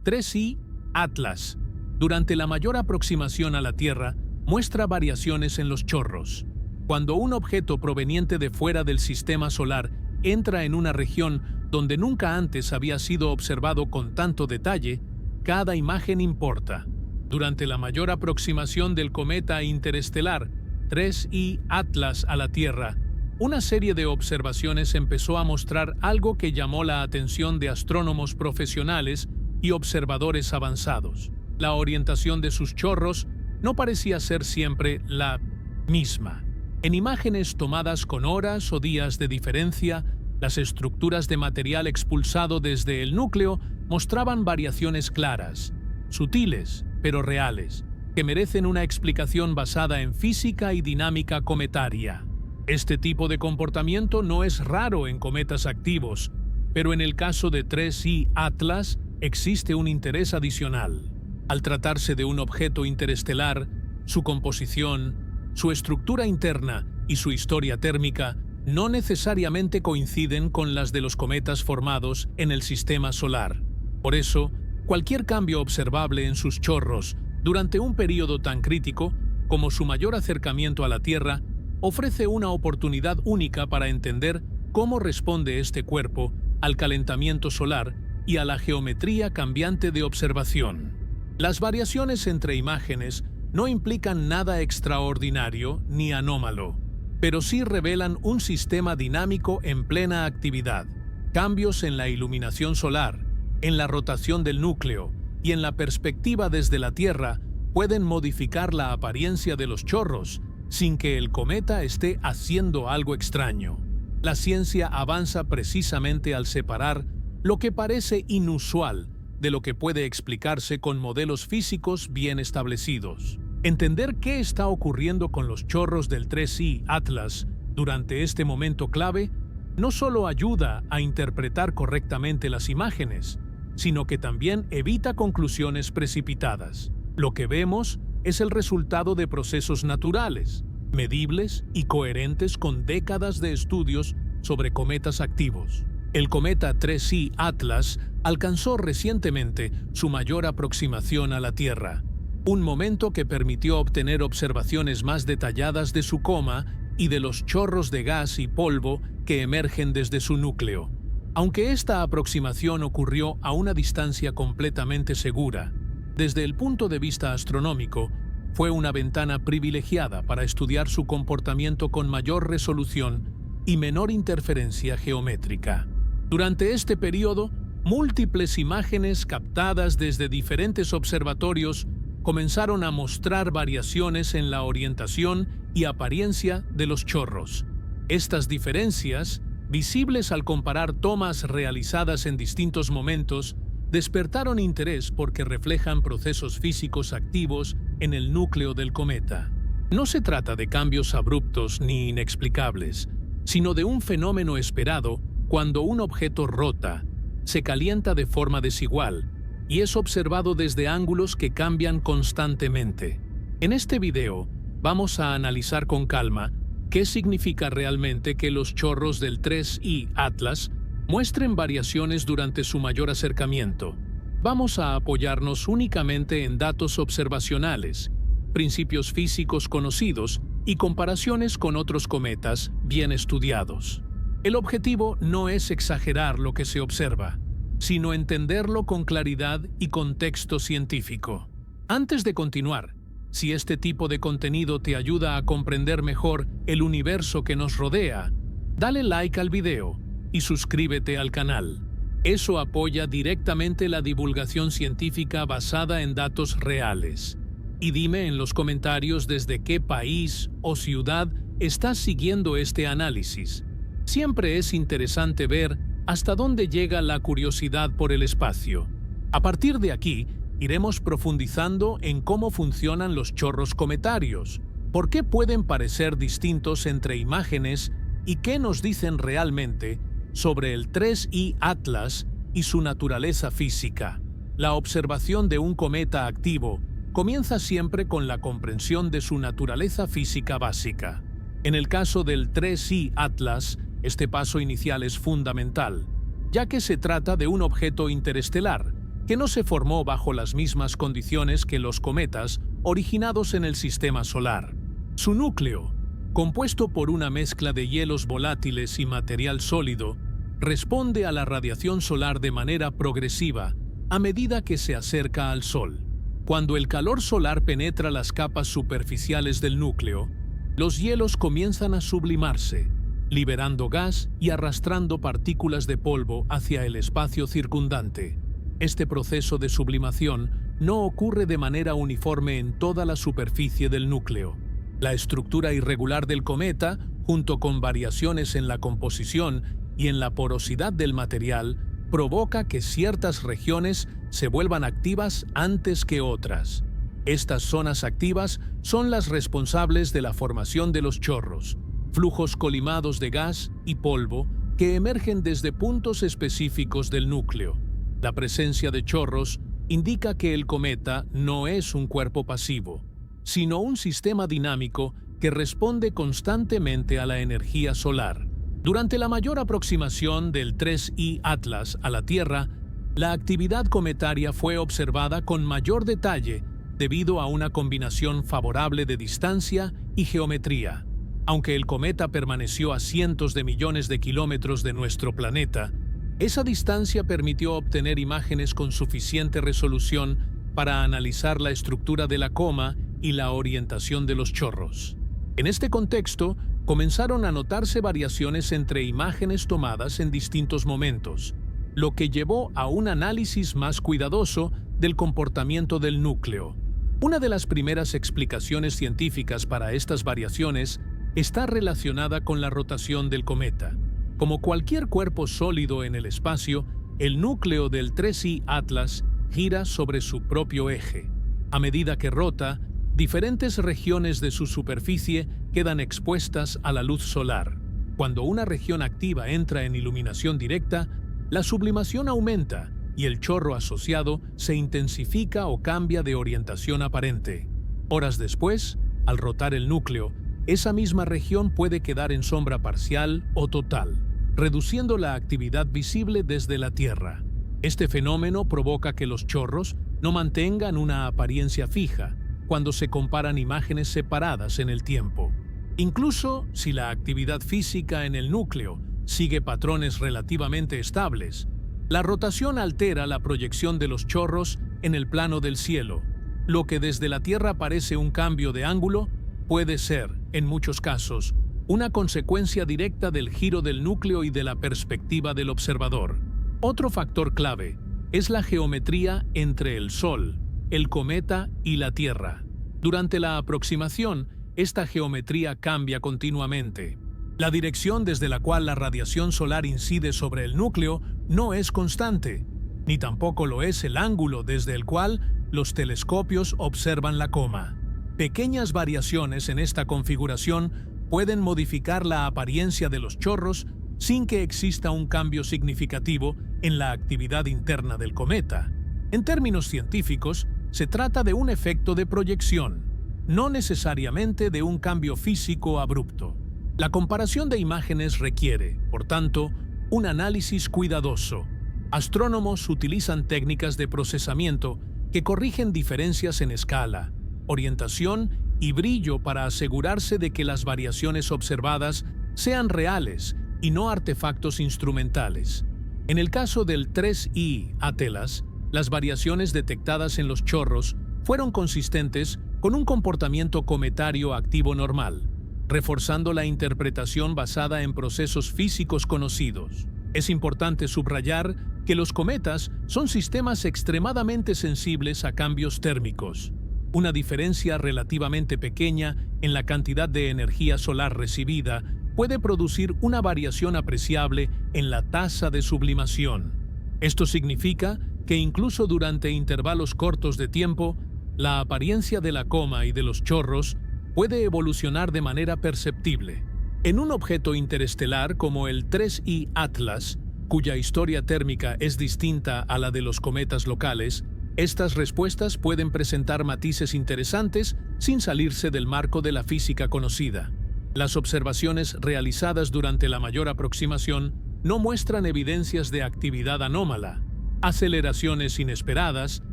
3I Atlas, durante la mayor aproximación a la Tierra, muestra variaciones en los chorros. Cuando un objeto proveniente de fuera del sistema solar entra en una región donde nunca antes había sido observado con tanto detalle, cada imagen importa. Durante la mayor aproximación del cometa interestelar 3I Atlas a la Tierra, una serie de observaciones empezó a mostrar algo que llamó la atención de astrónomos profesionales y observadores avanzados. La orientación de sus chorros no parecía ser siempre la misma. En imágenes tomadas con horas o días de diferencia, las estructuras de material expulsado desde el núcleo mostraban variaciones claras, sutiles, pero reales, que merecen una explicación basada en física y dinámica cometaria. Este tipo de comportamiento no es raro en cometas activos, pero en el caso de 3I Atlas existe un interés adicional. Al tratarse de un objeto interestelar, su composición, su estructura interna y su historia térmica no necesariamente coinciden con las de los cometas formados en el sistema solar. Por eso, cualquier cambio observable en sus chorros durante un período tan crítico como su mayor acercamiento a la Tierra ofrece una oportunidad única para entender cómo responde este cuerpo al calentamiento solar y a la geometría cambiante de observación. Las variaciones entre imágenes no implican nada extraordinario ni anómalo, pero sí revelan un sistema dinámico en plena actividad. Cambios en la iluminación solar, en la rotación del núcleo y en la perspectiva desde la Tierra pueden modificar la apariencia de los chorros sin que el cometa esté haciendo algo extraño. La ciencia avanza precisamente al separar lo que parece inusual de lo que puede explicarse con modelos físicos bien establecidos. Entender qué está ocurriendo con los chorros del 3I Atlas durante este momento clave no solo ayuda a interpretar correctamente las imágenes, sino que también evita conclusiones precipitadas. Lo que vemos es el resultado de procesos naturales, medibles y coherentes con décadas de estudios sobre cometas activos. El cometa 3I Atlas alcanzó recientemente su mayor aproximación a la Tierra, un momento que permitió obtener observaciones más detalladas de su coma y de los chorros de gas y polvo que emergen desde su núcleo. Aunque esta aproximación ocurrió a una distancia completamente segura, desde el punto de vista astronómico, fue una ventana privilegiada para estudiar su comportamiento con mayor resolución y menor interferencia geométrica. Durante este periodo, múltiples imágenes captadas desde diferentes observatorios comenzaron a mostrar variaciones en la orientación y apariencia de los chorros. Estas diferencias, visibles al comparar tomas realizadas en distintos momentos, despertaron interés porque reflejan procesos físicos activos en el núcleo del cometa. No se trata de cambios abruptos ni inexplicables, sino de un fenómeno esperado cuando un objeto rota, se calienta de forma desigual y es observado desde ángulos que cambian constantemente. En este video, vamos a analizar con calma qué significa realmente que los chorros del 3I Atlas muestren variaciones durante su mayor acercamiento. Vamos a apoyarnos únicamente en datos observacionales, principios físicos conocidos y comparaciones con otros cometas bien estudiados. El objetivo no es exagerar lo que se observa, sino entenderlo con claridad y contexto científico. Antes de continuar, si este tipo de contenido te ayuda a comprender mejor el universo que nos rodea, dale like al video y suscríbete al canal. Eso apoya directamente la divulgación científica basada en datos reales. Y dime en los comentarios desde qué país o ciudad estás siguiendo este análisis. Siempre es interesante ver hasta dónde llega la curiosidad por el espacio. A partir de aquí, iremos profundizando en cómo funcionan los chorros cometarios, por qué pueden parecer distintos entre imágenes y qué nos dicen realmente sobre el 3I Atlas y su naturaleza física. La observación de un cometa activo comienza siempre con la comprensión de su naturaleza física básica. En el caso del 3I Atlas, este paso inicial es fundamental, ya que se trata de un objeto interestelar que no se formó bajo las mismas condiciones que los cometas originados en el sistema solar. Su núcleo, compuesto por una mezcla de hielos volátiles y material sólido, responde a la radiación solar de manera progresiva a medida que se acerca al Sol. Cuando el calor solar penetra las capas superficiales del núcleo, los hielos comienzan a sublimarse, liberando gas y arrastrando partículas de polvo hacia el espacio circundante. Este proceso de sublimación no ocurre de manera uniforme en toda la superficie del núcleo. La estructura irregular del cometa, junto con variaciones en la composición y en la porosidad del material, provoca que ciertas regiones se vuelvan activas antes que otras. Estas zonas activas son las responsables de la formación de los chorros, flujos colimados de gas y polvo que emergen desde puntos específicos del núcleo. La presencia de chorros indica que el cometa no es un cuerpo pasivo, sino un sistema dinámico que responde constantemente a la energía solar. Durante la mayor aproximación del 3I Atlas a la Tierra, la actividad cometaria fue observada con mayor detalle debido a una combinación favorable de distancia y geometría. Aunque el cometa permaneció a cientos de millones de kilómetros de nuestro planeta, esa distancia permitió obtener imágenes con suficiente resolución para analizar la estructura de la coma y la orientación de los chorros. En este contexto, comenzaron a notarse variaciones entre imágenes tomadas en distintos momentos, lo que llevó a un análisis más cuidadoso del comportamiento del núcleo. Una de las primeras explicaciones científicas para estas variaciones está relacionada con la rotación del cometa. Como cualquier cuerpo sólido en el espacio, el núcleo del 3I Atlas gira sobre su propio eje. A medida que rota, diferentes regiones de su superficie quedan expuestas a la luz solar. Cuando una región activa entra en iluminación directa, la sublimación aumenta y el chorro asociado se intensifica o cambia de orientación aparente. Horas después, al rotar el núcleo, esa misma región puede quedar en sombra parcial o total, reduciendo la actividad visible desde la Tierra. Este fenómeno provoca que los chorros no mantengan una apariencia fija cuando se comparan imágenes separadas en el tiempo. Incluso si la actividad física en el núcleo sigue patrones relativamente estables, la rotación altera la proyección de los chorros en el plano del cielo. Lo que desde la Tierra parece un cambio de ángulo puede ser, en muchos casos, una consecuencia directa del giro del núcleo y de la perspectiva del observador. Otro factor clave es la geometría entre el Sol, el cometa y la Tierra. Durante la aproximación, esta geometría cambia continuamente. La dirección desde la cual la radiación solar incide sobre el núcleo no es constante, ni tampoco lo es el ángulo desde el cual los telescopios observan la coma. Pequeñas variaciones en esta configuración pueden modificar la apariencia de los chorros sin que exista un cambio significativo en la actividad interna del cometa. En términos científicos, se trata de un efecto de proyección, no necesariamente de un cambio físico abrupto. La comparación de imágenes requiere, por tanto, un análisis cuidadoso. Astrónomos utilizan técnicas de procesamiento que corrigen diferencias en escala, orientación y brillo para asegurarse de que las variaciones observadas sean reales y no artefactos instrumentales. En el caso del 3I Atlas, las variaciones detectadas en los chorros fueron consistentes con un comportamiento cometario activo normal, reforzando la interpretación basada en procesos físicos conocidos. Es importante subrayar que los cometas son sistemas extremadamente sensibles a cambios térmicos. Una diferencia relativamente pequeña en la cantidad de energía solar recibida puede producir una variación apreciable en la tasa de sublimación. Esto significa que incluso durante intervalos cortos de tiempo, la apariencia de la coma y de los chorros puede evolucionar de manera perceptible. En un objeto interestelar como el 3I Atlas, cuya historia térmica es distinta a la de los cometas locales, estas respuestas pueden presentar matices interesantes sin salirse del marco de la física conocida. Las observaciones realizadas durante la mayor aproximación no muestran evidencias de actividad anómala. aceleraciones inesperadas,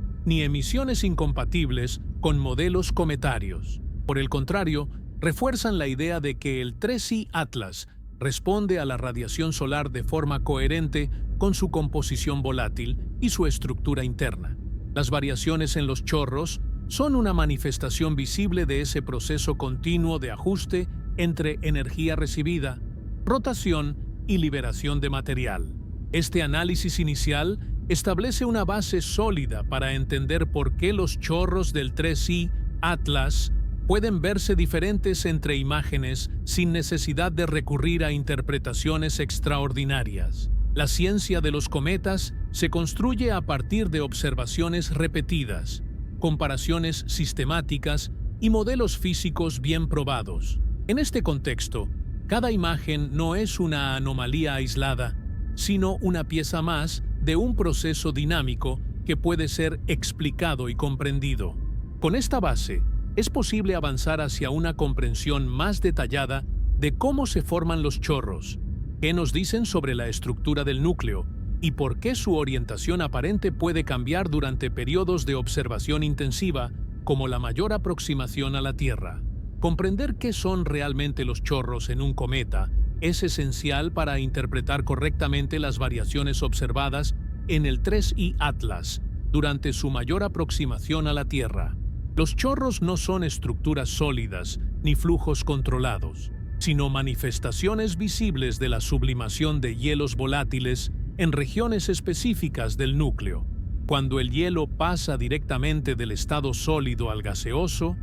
ni emisiones incompatibles con modelos cometarios. Por el contrario, refuerzan la idea de que el 3I Atlas responde a la radiación solar de forma coherente con su composición volátil y su estructura interna. Las variaciones en los chorros son una manifestación visible de ese proceso continuo de ajuste entre energía recibida, rotación y liberación de material. Este análisis inicial establece una base sólida para entender por qué los chorros del 3I Atlas pueden verse diferentes entre imágenes sin necesidad de recurrir a interpretaciones extraordinarias. La ciencia de los cometas se construye a partir de observaciones repetidas, comparaciones sistemáticas y modelos físicos bien probados. En este contexto, cada imagen no es una anomalía aislada, sino una pieza más de un proceso dinámico que puede ser explicado y comprendido. Con esta base, es posible avanzar hacia una comprensión más detallada de cómo se forman los chorros, qué nos dicen sobre la estructura del núcleo y por qué su orientación aparente puede cambiar durante periodos de observación intensiva, como la mayor aproximación a la Tierra. Comprender qué son realmente los chorros en un cometa es esencial para interpretar correctamente las variaciones observadas en el 3I Atlas durante su mayor aproximación a la Tierra. Los chorros no son estructuras sólidas ni flujos controlados, sino manifestaciones visibles de la sublimación de hielos volátiles en regiones específicas del núcleo. Cuando el hielo pasa directamente del estado sólido al gaseoso,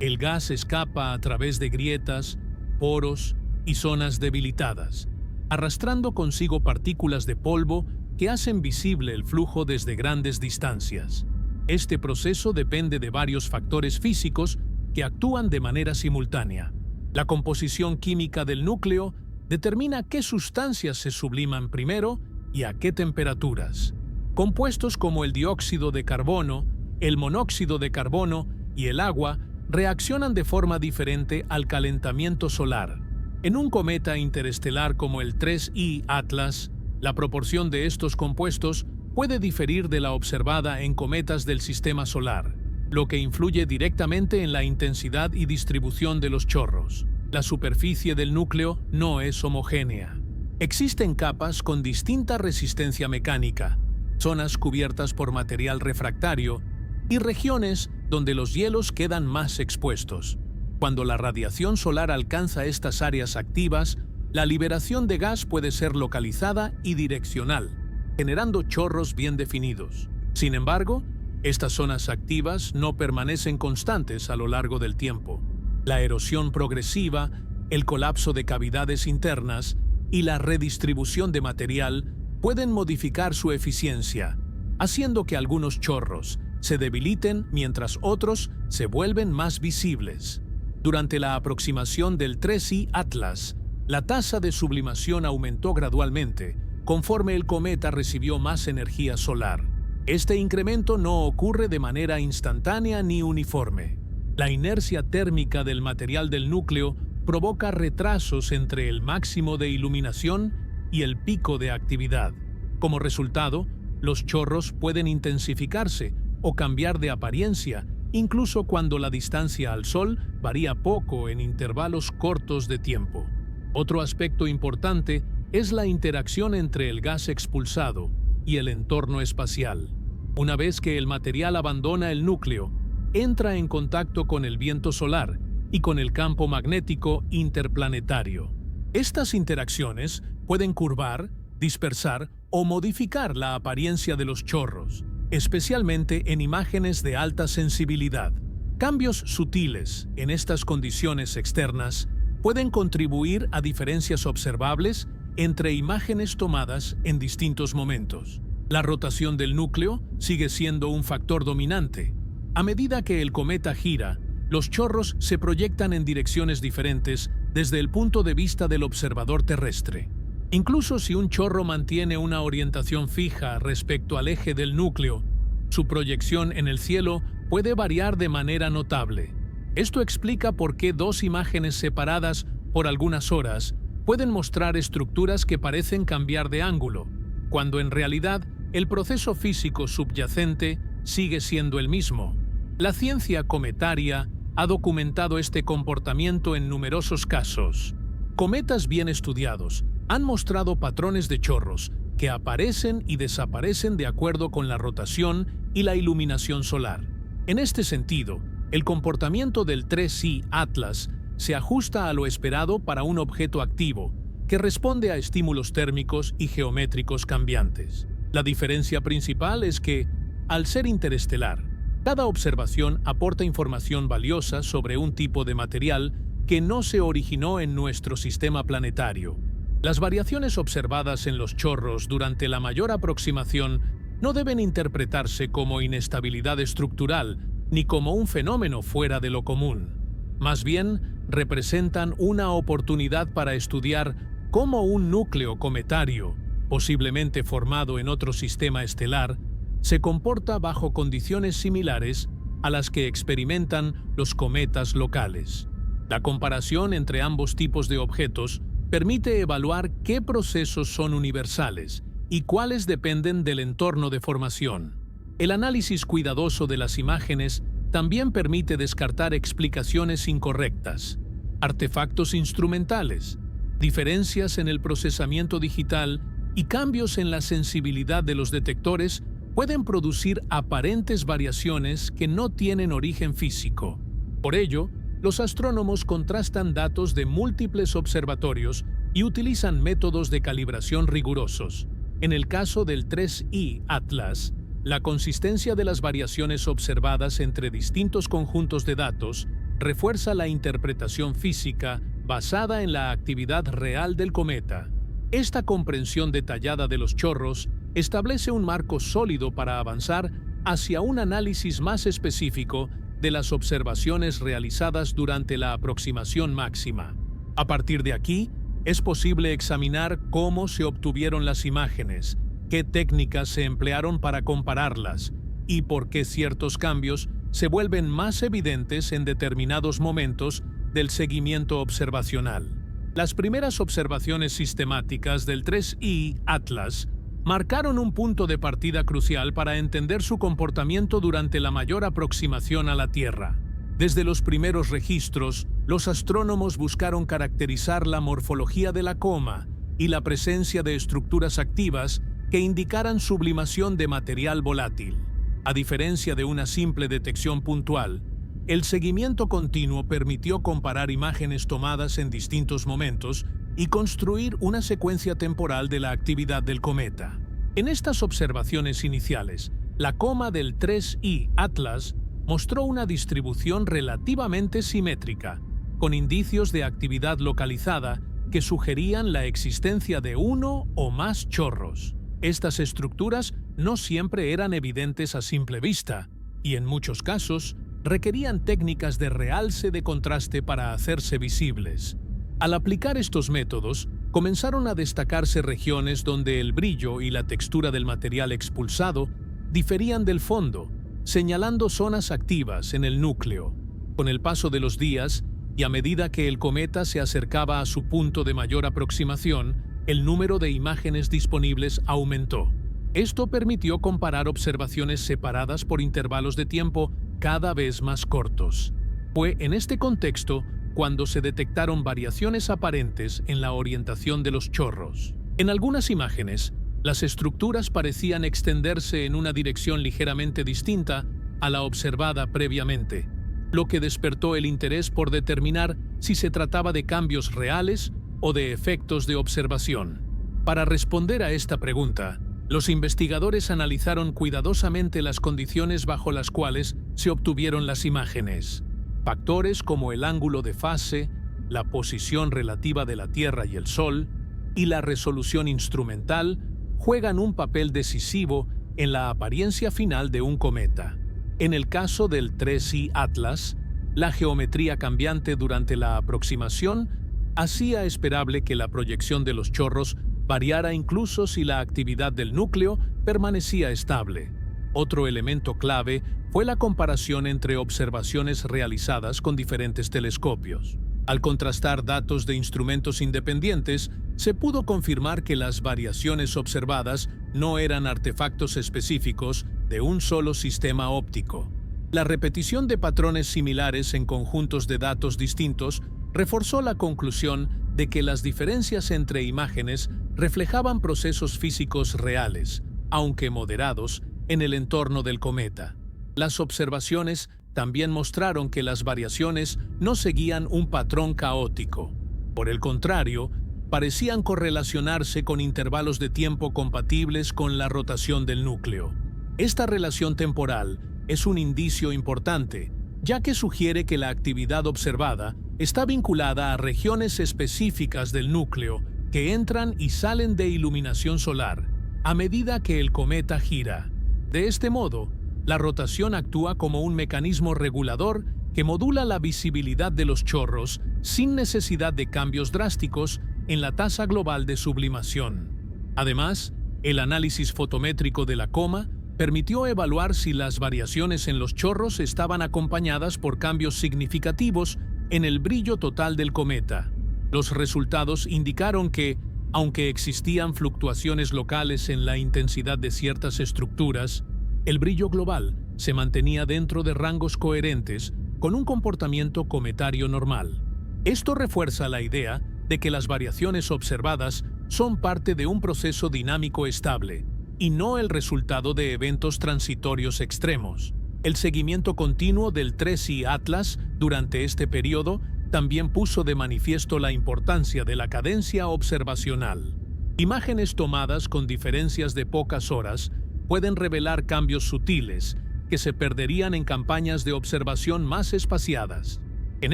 el gas escapa a través de grietas, poros y zonas debilitadas, arrastrando consigo partículas de polvo que hacen visible el flujo desde grandes distancias. Este proceso depende de varios factores físicos que actúan de manera simultánea. La composición química del núcleo determina qué sustancias se subliman primero y a qué temperaturas. Compuestos como el dióxido de carbono, el monóxido de carbono y el agua reaccionan de forma diferente al calentamiento solar. En un cometa interestelar como el 3I Atlas, la proporción de estos compuestos puede diferir de la observada en cometas del sistema solar, lo que influye directamente en la intensidad y distribución de los chorros. La superficie del núcleo no es homogénea. Existen capas con distinta resistencia mecánica, zonas cubiertas por material refractario y regiones donde los hielos quedan más expuestos. Cuando la radiación solar alcanza estas áreas activas, la liberación de gas puede ser localizada y direccional, generando chorros bien definidos. Sin embargo, estas zonas activas no permanecen constantes a lo largo del tiempo. La erosión progresiva, el colapso de cavidades internas y la redistribución de material pueden modificar su eficiencia, haciendo que algunos chorros se debiliten mientras otros se vuelven más visibles. Durante la aproximación del 3I Atlas, la tasa de sublimación aumentó gradualmente conforme el cometa recibió más energía solar. Este incremento no ocurre de manera instantánea ni uniforme. La inercia térmica del material del núcleo provoca retrasos entre el máximo de iluminación y el pico de actividad. Como resultado, los chorros pueden intensificarse o cambiar de apariencia, incluso cuando la distancia al Sol varía poco en intervalos cortos de tiempo. Otro aspecto importante es la interacción entre el gas expulsado y el entorno espacial. Una vez que el material abandona el núcleo, entra en contacto con el viento solar y con el campo magnético interplanetario. Estas interacciones pueden curvar, dispersar o modificar la apariencia de los chorros, especialmente en imágenes de alta sensibilidad. Cambios sutiles en estas condiciones externas pueden contribuir a diferencias observables entre imágenes tomadas en distintos momentos. La rotación del núcleo sigue siendo un factor dominante. A medida que el cometa gira, los chorros se proyectan en direcciones diferentes desde el punto de vista del observador terrestre. Incluso si un chorro mantiene una orientación fija respecto al eje del núcleo, su proyección en el cielo puede variar de manera notable. Esto explica por qué dos imágenes separadas por algunas horas pueden mostrar estructuras que parecen cambiar de ángulo, cuando en realidad el proceso físico subyacente sigue siendo el mismo. La ciencia cometaria ha documentado este comportamiento en numerosos casos. Cometas bien estudiados han mostrado patrones de chorros que aparecen y desaparecen de acuerdo con la rotación y la iluminación solar. En este sentido, el comportamiento del 3I Atlas se ajusta a lo esperado para un objeto activo que responde a estímulos térmicos y geométricos cambiantes. La diferencia principal es que, al ser interestelar, cada observación aporta información valiosa sobre un tipo de material que no se originó en nuestro sistema planetario. Las variaciones observadas en los chorros durante la mayor aproximación no deben interpretarse como inestabilidad estructural ni como un fenómeno fuera de lo común. Más bien, representan una oportunidad para estudiar cómo un núcleo cometario, posiblemente formado en otro sistema estelar, se comporta bajo condiciones similares a las que experimentan los cometas locales. La comparación entre ambos tipos de objetos permite evaluar qué procesos son universales y cuáles dependen del entorno de formación. El análisis cuidadoso de las imágenes también permite descartar explicaciones incorrectas, artefactos instrumentales, diferencias en el procesamiento digital y cambios en la sensibilidad de los detectores pueden producir aparentes variaciones que no tienen origen físico. Por ello, los astrónomos contrastan datos de múltiples observatorios y utilizan métodos de calibración rigurosos. En el caso del 3I Atlas, la consistencia de las variaciones observadas entre distintos conjuntos de datos refuerza la interpretación física basada en la actividad real del cometa. Esta comprensión detallada de los chorros establece un marco sólido para avanzar hacia un análisis más específico de las observaciones realizadas durante la aproximación máxima. A partir de aquí, es posible examinar cómo se obtuvieron las imágenes, qué técnicas se emplearon para compararlas y por qué ciertos cambios se vuelven más evidentes en determinados momentos del seguimiento observacional. Las primeras observaciones sistemáticas del 3I Atlas marcaron un punto de partida crucial para entender su comportamiento durante la mayor aproximación a la Tierra. Desde los primeros registros, los astrónomos buscaron caracterizar la morfología de la coma y la presencia de estructuras activas que indicaran sublimación de material volátil. A diferencia de una simple detección puntual, el seguimiento continuo permitió comparar imágenes tomadas en distintos momentos y construir una secuencia temporal de la actividad del cometa. En estas observaciones iniciales, la coma del 3I Atlas mostró una distribución relativamente simétrica, con indicios de actividad localizada que sugerían la existencia de uno o más chorros. Estas estructuras no siempre eran evidentes a simple vista, y en muchos casos requerían técnicas de realce de contraste para hacerse visibles. Al aplicar estos métodos, comenzaron a destacarse regiones donde el brillo y la textura del material expulsado diferían del fondo, señalando zonas activas en el núcleo. Con el paso de los días, y a medida que el cometa se acercaba a su punto de mayor aproximación, el número de imágenes disponibles aumentó. Esto permitió comparar observaciones separadas por intervalos de tiempo cada vez más cortos. Fue en este contexto cuando se detectaron variaciones aparentes en la orientación de los chorros. En algunas imágenes, las estructuras parecían extenderse en una dirección ligeramente distinta a la observada previamente, lo que despertó el interés por determinar si se trataba de cambios reales o de efectos de observación. Para responder a esta pregunta, los investigadores analizaron cuidadosamente las condiciones bajo las cuales se obtuvieron las imágenes. Factores como el ángulo de fase, la posición relativa de la Tierra y el Sol, y la resolución instrumental juegan un papel decisivo en la apariencia final de un cometa. En el caso del 3I Atlas, la geometría cambiante durante la aproximación hacía esperable que la proyección de los chorros variara incluso si la actividad del núcleo permanecía estable. Otro elemento clave fue la comparación entre observaciones realizadas con diferentes telescopios. Al contrastar datos de instrumentos independientes, se pudo confirmar que las variaciones observadas no eran artefactos específicos de un solo sistema óptico. La repetición de patrones similares en conjuntos de datos distintos reforzó la conclusión de que las diferencias entre imágenes reflejaban procesos físicos reales, aunque moderados, en el entorno del cometa. Las observaciones también mostraron que las variaciones no seguían un patrón caótico. Por el contrario, parecían correlacionarse con intervalos de tiempo compatibles con la rotación del núcleo. Esta relación temporal es un indicio importante, ya que sugiere que la actividad observada está vinculada a regiones específicas del núcleo que entran y salen de iluminación solar a medida que el cometa gira. De este modo, la rotación actúa como un mecanismo regulador que modula la visibilidad de los chorros sin necesidad de cambios drásticos en la tasa global de sublimación. Además, el análisis fotométrico de la coma permitió evaluar si las variaciones en los chorros estaban acompañadas por cambios significativos en el brillo total del cometa. Los resultados indicaron que, aunque existían fluctuaciones locales en la intensidad de ciertas estructuras, el brillo global se mantenía dentro de rangos coherentes con un comportamiento cometario normal. Esto refuerza la idea de que las variaciones observadas son parte de un proceso dinámico estable y no el resultado de eventos transitorios extremos. El seguimiento continuo del 3I Atlas durante este periodo también puso de manifiesto la importancia de la cadencia observacional. Imágenes tomadas con diferencias de pocas horas pueden revelar cambios sutiles que se perderían en campañas de observación más espaciadas. En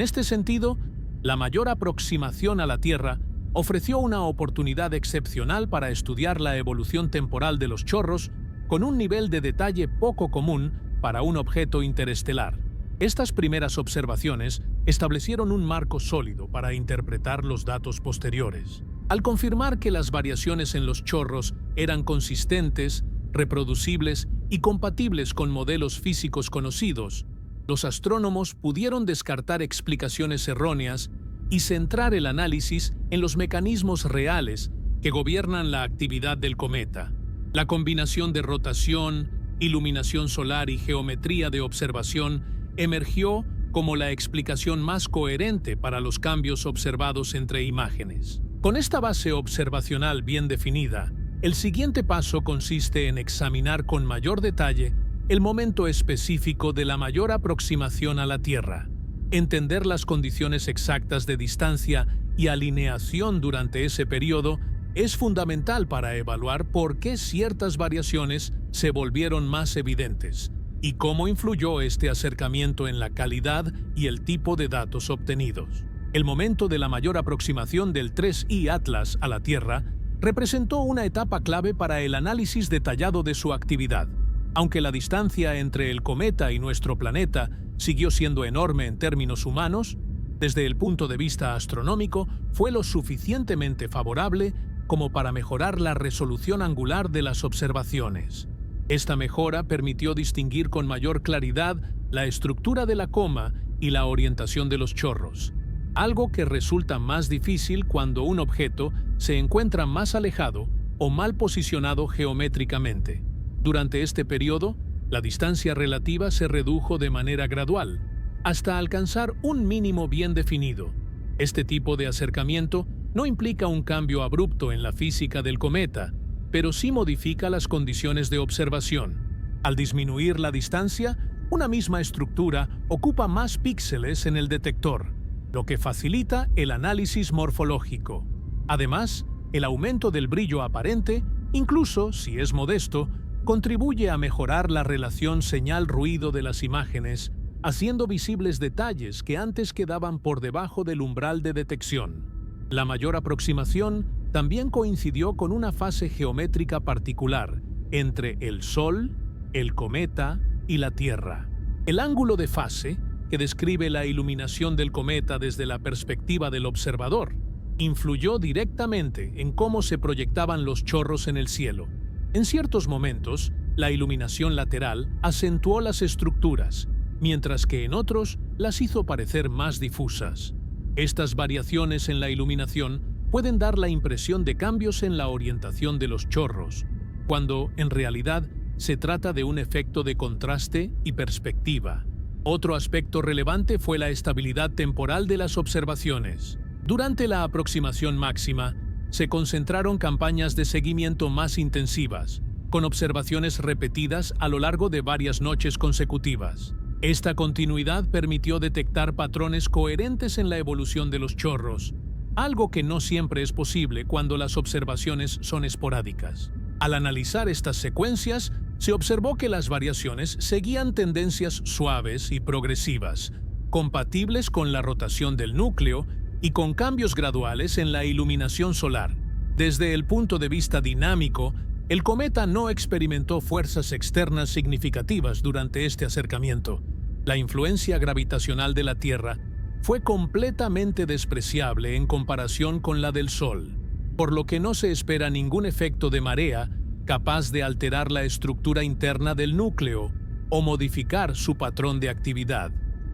este sentido, la mayor aproximación a la Tierra ofreció una oportunidad excepcional para estudiar la evolución temporal de los chorros con un nivel de detalle poco común para un objeto interestelar. Estas primeras observaciones establecieron un marco sólido para interpretar los datos posteriores. Al confirmar que las variaciones en los chorros eran consistentes, reproducibles y compatibles con modelos físicos conocidos, los astrónomos pudieron descartar explicaciones erróneas y centrar el análisis en los mecanismos reales que gobiernan la actividad del cometa. La combinación de rotación, iluminación solar y geometría de observación emergió como la explicación más coherente para los cambios observados entre imágenes. Con esta base observacional bien definida, el siguiente paso consiste en examinar con mayor detalle el momento específico de la mayor aproximación a la Tierra. Entender las condiciones exactas de distancia y alineación durante ese periodo es fundamental para evaluar por qué ciertas variaciones se volvieron más evidentes y cómo influyó este acercamiento en la calidad y el tipo de datos obtenidos. El momento de la mayor aproximación del 3I Atlas a la Tierra representó una etapa clave para el análisis detallado de su actividad. Aunque la distancia entre el cometa y nuestro planeta siguió siendo enorme en términos humanos, desde el punto de vista astronómico fue lo suficientemente favorable como para mejorar la resolución angular de las observaciones. Esta mejora permitió distinguir con mayor claridad la estructura de la coma y la orientación de los chorros, algo que resulta más difícil cuando un objeto se encuentra más alejado o mal posicionado geométricamente. Durante este periodo, la distancia relativa se redujo de manera gradual, hasta alcanzar un mínimo bien definido. Este tipo de acercamiento no implica un cambio abrupto en la física del cometa, pero sí modifica las condiciones de observación. Al disminuir la distancia, una misma estructura ocupa más píxeles en el detector, lo que facilita el análisis morfológico. Además, el aumento del brillo aparente, incluso si es modesto, contribuye a mejorar la relación señal-ruido de las imágenes, haciendo visibles detalles que antes quedaban por debajo del umbral de detección. La mayor aproximación también coincidió con una fase geométrica particular entre el Sol, el cometa y la Tierra. El ángulo de fase, que describe la iluminación del cometa desde la perspectiva del observador, influyó directamente en cómo se proyectaban los chorros en el cielo. En ciertos momentos, la iluminación lateral acentuó las estructuras, mientras que en otros las hizo parecer más difusas. Estas variaciones en la iluminación pueden dar la impresión de cambios en la orientación de los chorros, cuando, en realidad, se trata de un efecto de contraste y perspectiva. Otro aspecto relevante fue la estabilidad temporal de las observaciones. Durante la aproximación máxima, se concentraron campañas de seguimiento más intensivas, con observaciones repetidas a lo largo de varias noches consecutivas. Esta continuidad permitió detectar patrones coherentes en la evolución de los chorros, algo que no siempre es posible cuando las observaciones son esporádicas. Al analizar estas secuencias, se observó que las variaciones seguían tendencias suaves y progresivas, compatibles con la rotación del núcleo y con cambios graduales en la iluminación solar. Desde el punto de vista dinámico, el cometa no experimentó fuerzas externas significativas durante este acercamiento. La influencia gravitacional de la Tierra fue completamente despreciable en comparación con la del Sol, por lo que no se espera ningún efecto de marea capaz de alterar la estructura interna del núcleo o modificar su patrón de actividad.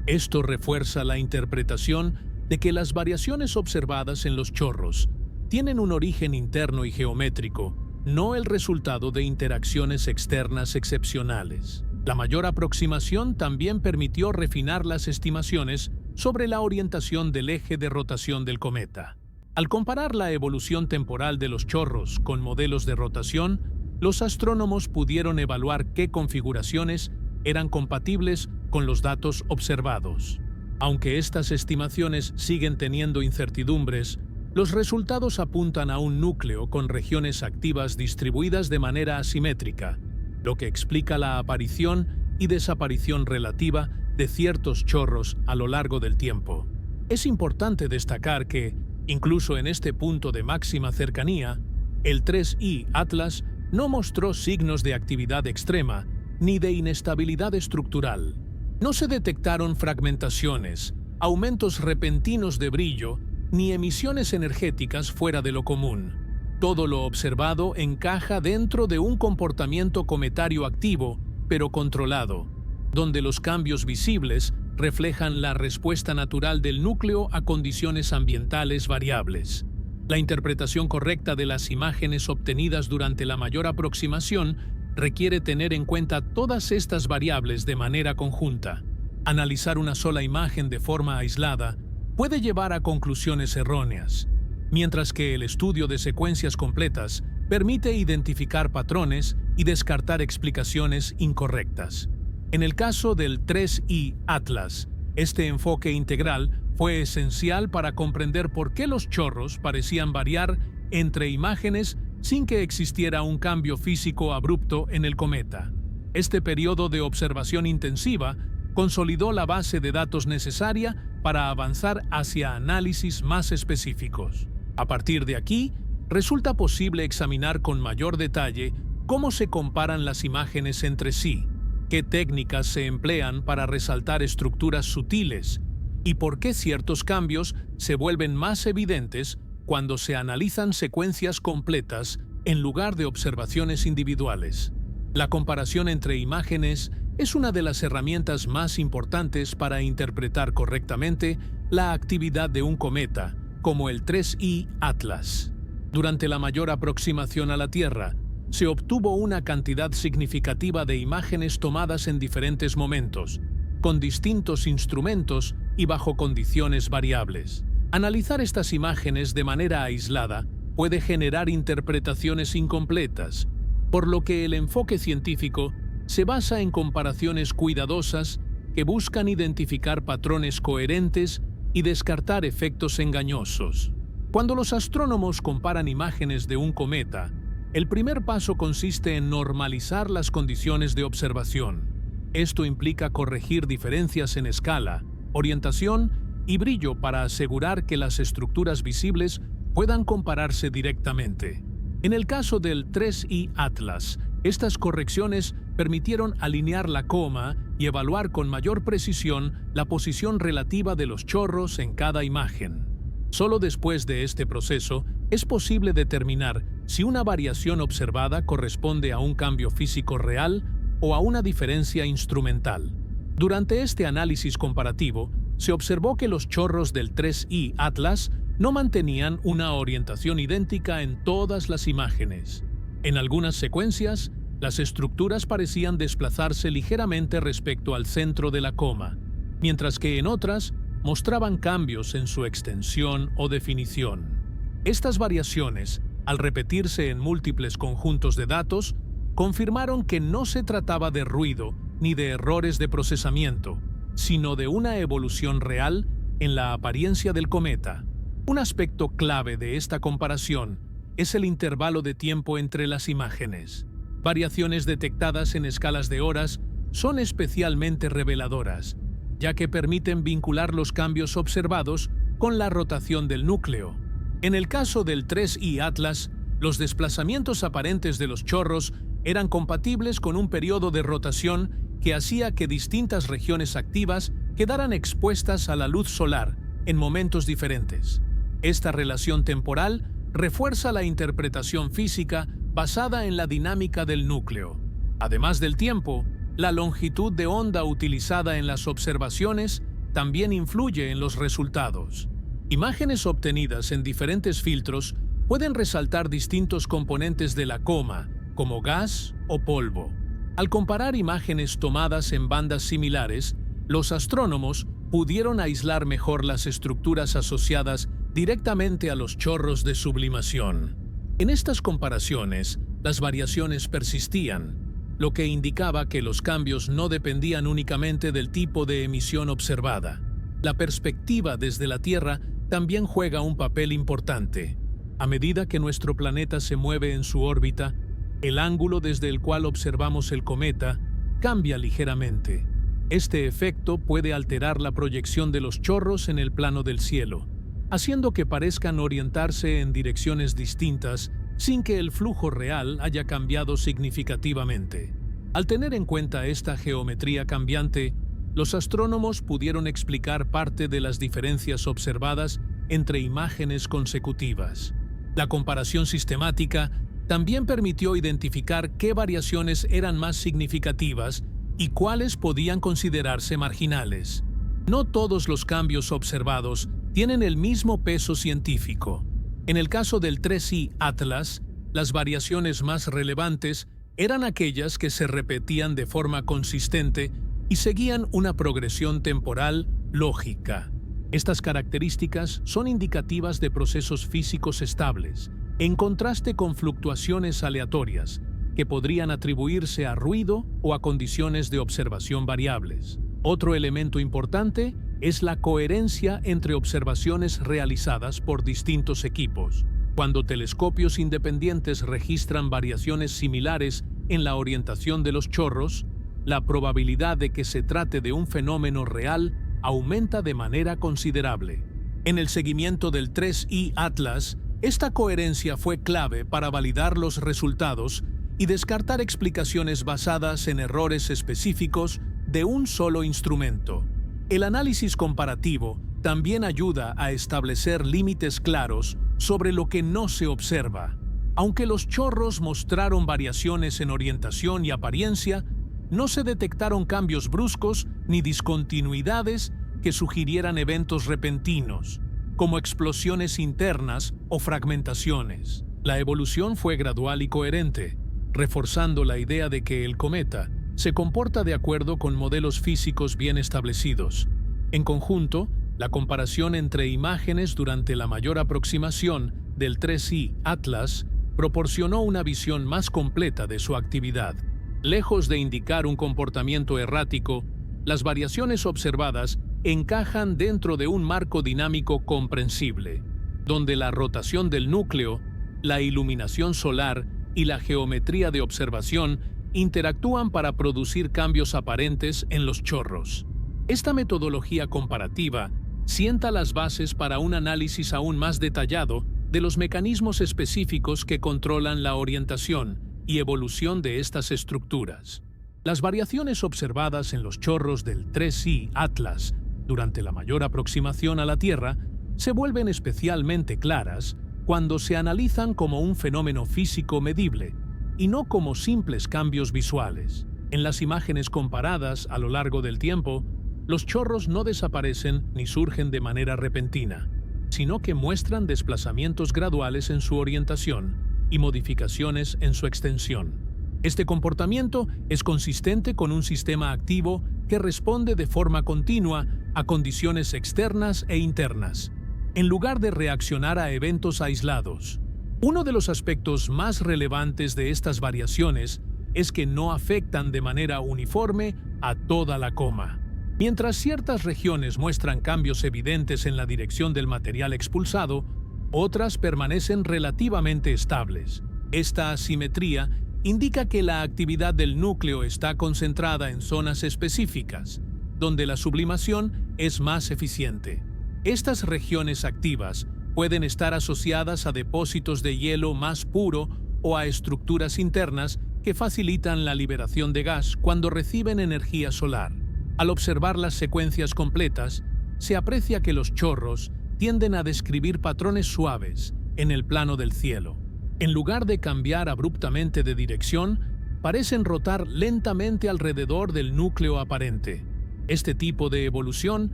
Esto refuerza la interpretación de que las variaciones observadas en los chorros tienen un origen interno y geométrico, no el resultado de interacciones externas excepcionales. La mayor aproximación también permitió refinar las estimaciones sobre la orientación del eje de rotación del cometa. Al comparar la evolución temporal de los chorros con modelos de rotación, los astrónomos pudieron evaluar qué configuraciones eran compatibles con los datos observados. Aunque estas estimaciones siguen teniendo incertidumbres, los resultados apuntan a un núcleo con regiones activas distribuidas de manera asimétrica, lo que explica la aparición y desaparición relativa de ciertos chorros a lo largo del tiempo. Es importante destacar que, incluso en este punto de máxima cercanía, el 3I Atlas no mostró signos de actividad extrema ni de inestabilidad estructural. No se detectaron fragmentaciones, aumentos repentinos de brillo, ni emisiones energéticas fuera de lo común. Todo lo observado encaja dentro de un comportamiento cometario activo, pero controlado, donde los cambios visibles reflejan la respuesta natural del núcleo a condiciones ambientales variables. La interpretación correcta de las imágenes obtenidas durante la mayor aproximación requiere tener en cuenta todas estas variables de manera conjunta. Analizar una sola imagen de forma aislada puede llevar a conclusiones erróneas, mientras que el estudio de secuencias completas permite identificar patrones y descartar explicaciones incorrectas. En el caso del 3I Atlas, este enfoque integral fue esencial para comprender por qué los chorros parecían variar entre imágenes sin que existiera un cambio físico abrupto en el cometa. Este periodo de observación intensiva consolidó la base de datos necesaria para avanzar hacia análisis más específicos. A partir de aquí, resulta posible examinar con mayor detalle cómo se comparan las imágenes entre sí, qué técnicas se emplean para resaltar estructuras sutiles y por qué ciertos cambios se vuelven más evidentes cuando se analizan secuencias completas en lugar de observaciones individuales. La comparación entre imágenes es una de las herramientas más importantes para interpretar correctamente la actividad de un cometa, como el 3I Atlas. Durante la mayor aproximación a la Tierra, se obtuvo una cantidad significativa de imágenes tomadas en diferentes momentos, con distintos instrumentos y bajo condiciones variables. Analizar estas imágenes de manera aislada puede generar interpretaciones incompletas, por lo que el enfoque científico se basa en comparaciones cuidadosas que buscan identificar patrones coherentes y descartar efectos engañosos. Cuando los astrónomos comparan imágenes de un cometa, el primer paso consiste en normalizar las condiciones de observación. Esto implica corregir diferencias en escala, orientación y brillo para asegurar que las estructuras visibles puedan compararse directamente. En el caso del 3I Atlas, estas correcciones permitieron alinear la coma y evaluar con mayor precisión la posición relativa de los chorros en cada imagen. Solo después de este proceso es posible determinar si una variación observada corresponde a un cambio físico real o a una diferencia instrumental. Durante este análisis comparativo, se observó que los chorros del 3I Atlas no mantenían una orientación idéntica en todas las imágenes. En algunas secuencias, las estructuras parecían desplazarse ligeramente respecto al centro de la coma, mientras que en otras mostraban cambios en su extensión o definición. Estas variaciones, al repetirse en múltiples conjuntos de datos, confirmaron que no se trataba de ruido ni de errores de procesamiento, sino de una evolución real en la apariencia del cometa. Un aspecto clave de esta comparación es el intervalo de tiempo entre las imágenes. Variaciones detectadas en escalas de horas son especialmente reveladoras, ya que permiten vincular los cambios observados con la rotación del núcleo. En el caso del 3I Atlas, los desplazamientos aparentes de los chorros eran compatibles con un periodo de rotación que hacía que distintas regiones activas quedaran expuestas a la luz solar en momentos diferentes. Esta relación temporal refuerza la interpretación física basada en la dinámica del núcleo. Además del tiempo, la longitud de onda utilizada en las observaciones también influye en los resultados. Imágenes obtenidas en diferentes filtros pueden resaltar distintos componentes de la coma, como gas o polvo. Al comparar imágenes tomadas en bandas similares, los astrónomos pudieron aislar mejor las estructuras asociadas directamente a los chorros de sublimación. En estas comparaciones, las variaciones persistían, lo que indicaba que los cambios no dependían únicamente del tipo de emisión observada. La perspectiva desde la Tierra también juega un papel importante. A medida que nuestro planeta se mueve en su órbita, el ángulo desde el cual observamos el cometa cambia ligeramente. Este efecto puede alterar la proyección de los chorros en el plano del cielo, haciendo que parezcan orientarse en direcciones distintas sin que el flujo real haya cambiado significativamente. Al tener en cuenta esta geometría cambiante, los astrónomos pudieron explicar parte de las diferencias observadas entre imágenes consecutivas. La comparación sistemática también permitió identificar qué variaciones eran más significativas y cuáles podían considerarse marginales. No todos los cambios observados tienen el mismo peso científico. En el caso del 3I Atlas, las variaciones más relevantes eran aquellas que se repetían de forma consistente y seguían una progresión temporal lógica. Estas características son indicativas de procesos físicos estables, en contraste con fluctuaciones aleatorias, que podrían atribuirse a ruido o a condiciones de observación variables. Otro elemento importante es la coherencia entre observaciones realizadas por distintos equipos. Cuando telescopios independientes registran variaciones similares en la orientación de los chorros, la probabilidad de que se trate de un fenómeno real aumenta de manera considerable. En el seguimiento del 3I Atlas, esta coherencia fue clave para validar los resultados y descartar explicaciones basadas en errores específicos de un solo instrumento. El análisis comparativo también ayuda a establecer límites claros sobre lo que no se observa. Aunque los chorros mostraron variaciones en orientación y apariencia, no se detectaron cambios bruscos ni discontinuidades que sugirieran eventos repentinos, como explosiones internas o fragmentaciones. La evolución fue gradual y coherente, reforzando la idea de que el cometa se comporta de acuerdo con modelos físicos bien establecidos. En conjunto, la comparación entre imágenes durante la mayor aproximación del 3I Atlas proporcionó una visión más completa de su actividad. Lejos de indicar un comportamiento errático, las variaciones observadas encajan dentro de un marco dinámico comprensible, donde la rotación del núcleo, la iluminación solar y la geometría de observación interactúan para producir cambios aparentes en los chorros. Esta metodología comparativa sienta las bases para un análisis aún más detallado de los mecanismos específicos que controlan la orientación y evolución de estas estructuras. Las variaciones observadas en los chorros del 3I Atlas durante la mayor aproximación a la Tierra se vuelven especialmente claras cuando se analizan como un fenómeno físico medible y no como simples cambios visuales. En las imágenes comparadas a lo largo del tiempo, los chorros no desaparecen ni surgen de manera repentina, sino que muestran desplazamientos graduales en su orientación y modificaciones en su extensión. Este comportamiento es consistente con un sistema activo que responde de forma continua a condiciones externas e internas, en lugar de reaccionar a eventos aislados. Uno de los aspectos más relevantes de estas variaciones es que no afectan de manera uniforme a toda la coma. Mientras ciertas regiones muestran cambios evidentes en la dirección del material expulsado, otras permanecen relativamente estables. Esta asimetría indica que la actividad del núcleo está concentrada en zonas específicas, donde la sublimación es más eficiente. Estas regiones activas pueden estar asociadas a depósitos de hielo más puro o a estructuras internas que facilitan la liberación de gas cuando reciben energía solar. Al observar las secuencias completas, se aprecia que los chorros tienden a describir patrones suaves en el plano del cielo. En lugar de cambiar abruptamente de dirección, parecen rotar lentamente alrededor del núcleo aparente. Este tipo de evolución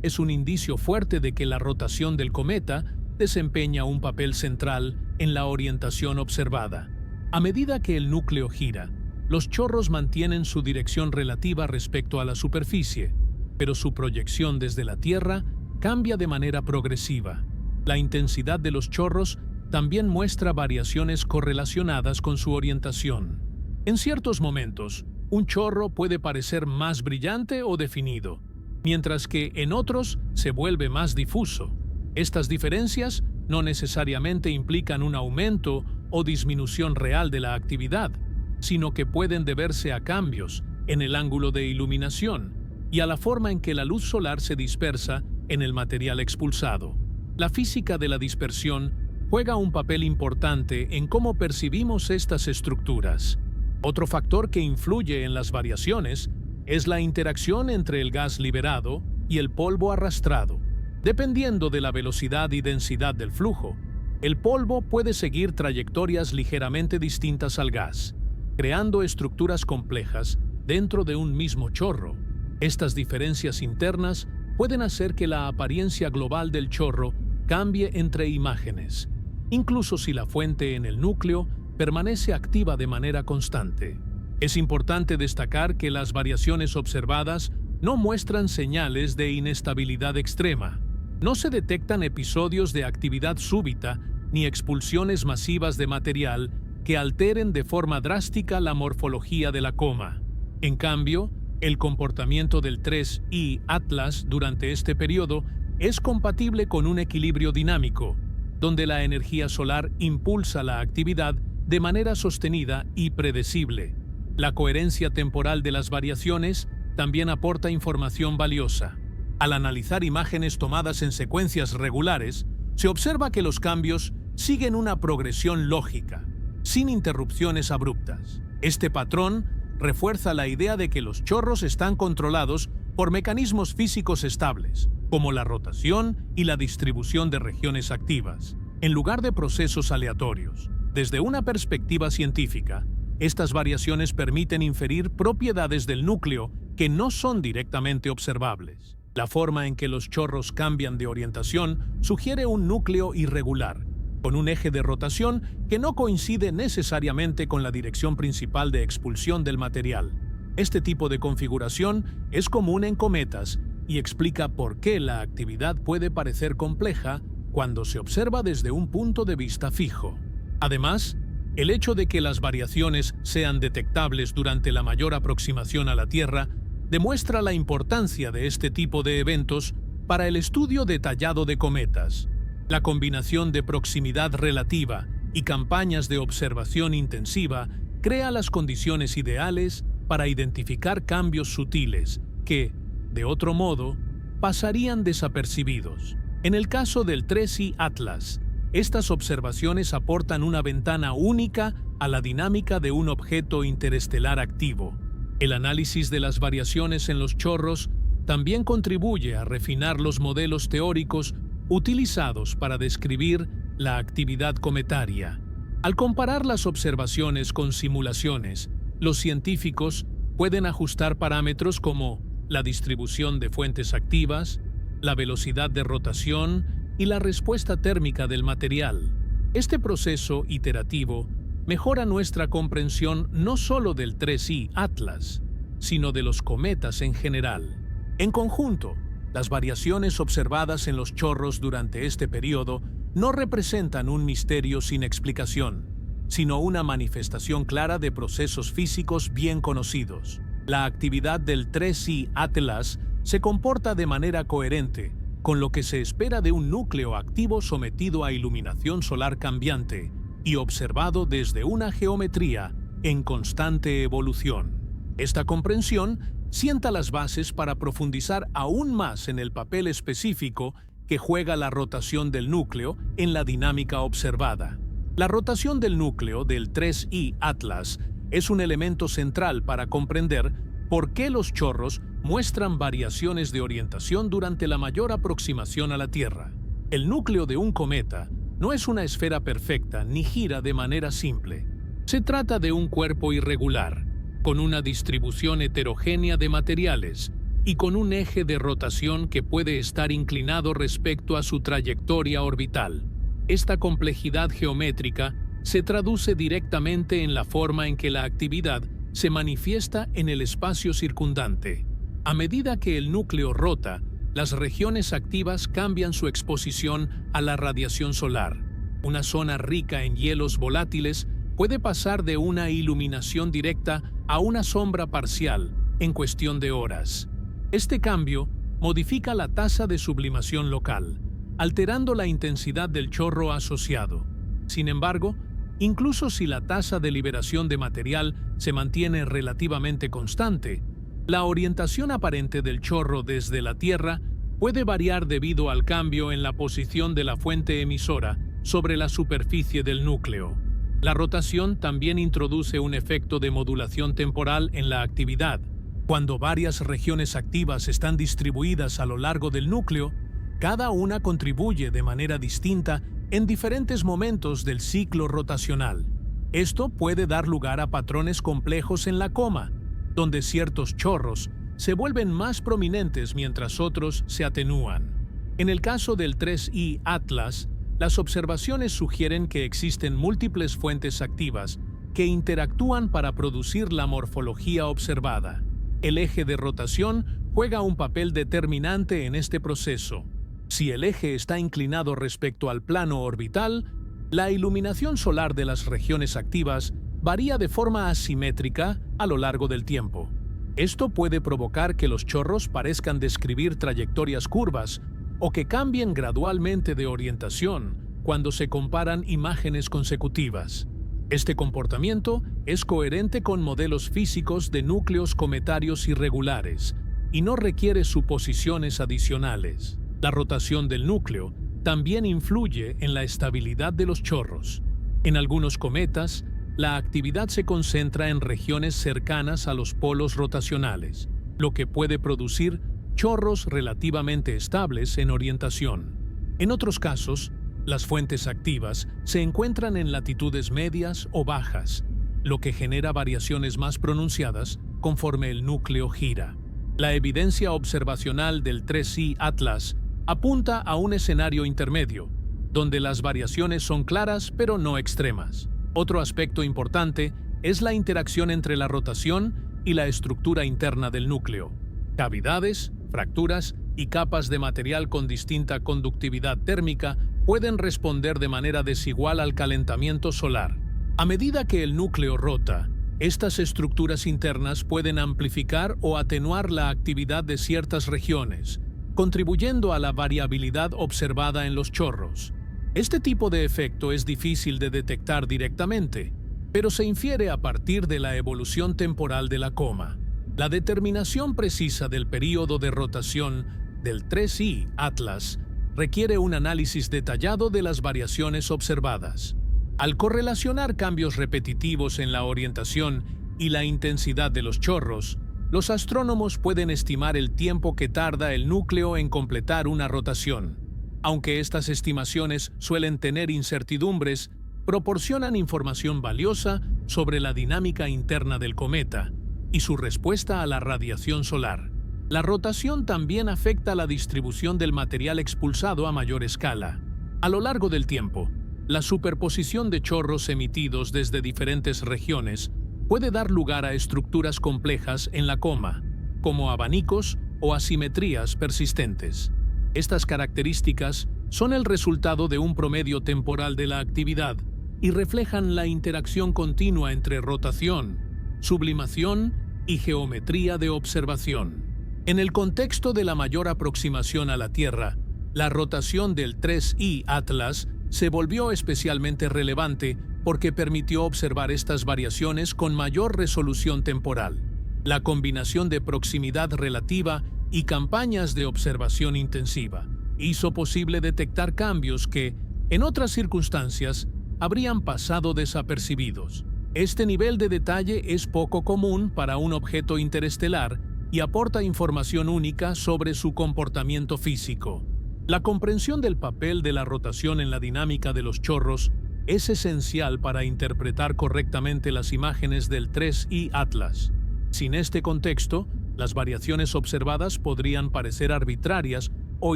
es un indicio fuerte de que la rotación del cometa desempeña un papel central en la orientación observada. A medida que el núcleo gira, los chorros mantienen su dirección relativa respecto a la superficie, pero su proyección desde la Tierra cambia de manera progresiva. La intensidad de los chorros también muestra variaciones correlacionadas con su orientación. En ciertos momentos, un chorro puede parecer más brillante o definido, mientras que en otros se vuelve más difuso. Estas diferencias no necesariamente implican un aumento o disminución real de la actividad, sino que pueden deberse a cambios en el ángulo de iluminación y a la forma en que la luz solar se dispersa en el material expulsado. La física de la dispersión juega un papel importante en cómo percibimos estas estructuras. Otro factor que influye en las variaciones es la interacción entre el gas liberado y el polvo arrastrado. Dependiendo de la velocidad y densidad del flujo, el polvo puede seguir trayectorias ligeramente distintas al gas, creando estructuras complejas dentro de un mismo chorro. Estas diferencias internas pueden hacer que la apariencia global del chorro cambie entre imágenes, incluso si la fuente en el núcleo permanece activa de manera constante. Es importante destacar que las variaciones observadas no muestran señales de inestabilidad extrema. No se detectan episodios de actividad súbita ni expulsiones masivas de material que alteren de forma drástica la morfología de la coma. En cambio, el comportamiento del 3I Atlas durante este periodo es compatible con un equilibrio dinámico, donde la energía solar impulsa la actividad de manera sostenida y predecible. La coherencia temporal de las variaciones también aporta información valiosa. Al analizar imágenes tomadas en secuencias regulares, se observa que los cambios siguen una progresión lógica, sin interrupciones abruptas. Este patrón refuerza la idea de que los chorros están controlados por mecanismos físicos estables, como la rotación y la distribución de regiones activas, en lugar de procesos aleatorios. Desde una perspectiva científica, estas variaciones permiten inferir propiedades del núcleo que no son directamente observables. La forma en que los chorros cambian de orientación sugiere un núcleo irregular, con un eje de rotación que no coincide necesariamente con la dirección principal de expulsión del material. Este tipo de configuración es común en cometas y explica por qué la actividad puede parecer compleja cuando se observa desde un punto de vista fijo. Además, el hecho de que las variaciones sean detectables durante la mayor aproximación a la Tierra demuestra la importancia de este tipo de eventos para el estudio detallado de cometas. La combinación de proximidad relativa y campañas de observación intensiva crea las condiciones ideales para identificar cambios sutiles que, de otro modo, pasarían desapercibidos. En el caso del 3I Atlas, estas observaciones aportan una ventana única a la dinámica de un objeto interestelar activo. El análisis de las variaciones en los chorros también contribuye a refinar los modelos teóricos utilizados para describir la actividad cometaria. Al comparar las observaciones con simulaciones, los científicos pueden ajustar parámetros como la distribución de fuentes activas, la velocidad de rotación y la respuesta térmica del material. Este proceso iterativo mejora nuestra comprensión no solo del 3I Atlas, sino de los cometas en general. En conjunto, las variaciones observadas en los chorros durante este periodo no representan un misterio sin explicación, sino una manifestación clara de procesos físicos bien conocidos. La actividad del 3I Atlas se comporta de manera coherente con lo que se espera de un núcleo activo sometido a iluminación solar cambiante y observado desde una geometría en constante evolución. Esta comprensión sienta las bases para profundizar aún más en el papel específico que juega la rotación del núcleo en la dinámica observada. La rotación del núcleo del 3I Atlas es un elemento central para comprender por qué los chorros muestran variaciones de orientación durante la mayor aproximación a la Tierra. El núcleo de un cometa no es una esfera perfecta ni gira de manera simple. Se trata de un cuerpo irregular, con una distribución heterogénea de materiales y con un eje de rotación que puede estar inclinado respecto a su trayectoria orbital. Esta complejidad geométrica se traduce directamente en la forma en que la actividad se manifiesta en el espacio circundante. A medida que el núcleo rota, las regiones activas cambian su exposición a la radiación solar. Una zona rica en hielos volátiles puede pasar de una iluminación directa a una sombra parcial en cuestión de horas. Este cambio modifica la tasa de sublimación local, alterando la intensidad del chorro asociado. Sin embargo, incluso si la tasa de liberación de material se mantiene relativamente constante, la orientación aparente del chorro desde la Tierra puede variar debido al cambio en la posición de la fuente emisora sobre la superficie del núcleo. La rotación también introduce un efecto de modulación temporal en la actividad. Cuando varias regiones activas están distribuidas a lo largo del núcleo, cada una contribuye de manera distinta en diferentes momentos del ciclo rotacional. Esto puede dar lugar a patrones complejos en la coma, donde ciertos chorros se vuelven más prominentes mientras otros se atenúan. En el caso del 3I Atlas, las observaciones sugieren que existen múltiples fuentes activas que interactúan para producir la morfología observada. El eje de rotación juega un papel determinante en este proceso. Si el eje está inclinado respecto al plano orbital, la iluminación solar de las regiones activas varía de forma asimétrica a lo largo del tiempo. Esto puede provocar que los chorros parezcan describir trayectorias curvas o que cambien gradualmente de orientación cuando se comparan imágenes consecutivas. Este comportamiento es coherente con modelos físicos de núcleos cometarios irregulares y no requiere suposiciones adicionales. La rotación del núcleo también influye en la estabilidad de los chorros. En algunos cometas, la actividad se concentra en regiones cercanas a los polos rotacionales, lo que puede producir chorros relativamente estables en orientación. En otros casos, las fuentes activas se encuentran en latitudes medias o bajas, lo que genera variaciones más pronunciadas conforme el núcleo gira. La evidencia observacional del 3I Atlas apunta a un escenario intermedio, donde las variaciones son claras pero no extremas. Otro aspecto importante es la interacción entre la rotación y la estructura interna del núcleo. Cavidades, fracturas y capas de material con distinta conductividad térmica pueden responder de manera desigual al calentamiento solar. A medida que el núcleo rota, estas estructuras internas pueden amplificar o atenuar la actividad de ciertas regiones, contribuyendo a la variabilidad observada en los chorros. Este tipo de efecto es difícil de detectar directamente, pero se infiere a partir de la evolución temporal de la coma. La determinación precisa del período de rotación del 3I Atlas requiere un análisis detallado de las variaciones observadas. Al correlacionar cambios repetitivos en la orientación y la intensidad de los chorros, los astrónomos pueden estimar el tiempo que tarda el núcleo en completar una rotación. Aunque estas estimaciones suelen tener incertidumbres, proporcionan información valiosa sobre la dinámica interna del cometa y su respuesta a la radiación solar. La rotación también afecta la distribución del material expulsado a mayor escala. A lo largo del tiempo, la superposición de chorros emitidos desde diferentes regiones puede dar lugar a estructuras complejas en la coma, como abanicos o asimetrías persistentes. Estas características son el resultado de un promedio temporal de la actividad y reflejan la interacción continua entre rotación, sublimación y geometría de observación. En el contexto de la mayor aproximación a la Tierra, la rotación del 3I Atlas se volvió especialmente relevante porque permitió observar estas variaciones con mayor resolución temporal. La combinación de proximidad relativa y campañas de observación intensiva hizo posible detectar cambios que, en otras circunstancias, habrían pasado desapercibidos. Este nivel de detalle es poco común para un objeto interestelar y aporta información única sobre su comportamiento físico. La comprensión del papel de la rotación en la dinámica de los chorros es esencial para interpretar correctamente las imágenes del 3I Atlas. Sin este contexto, las variaciones observadas podrían parecer arbitrarias o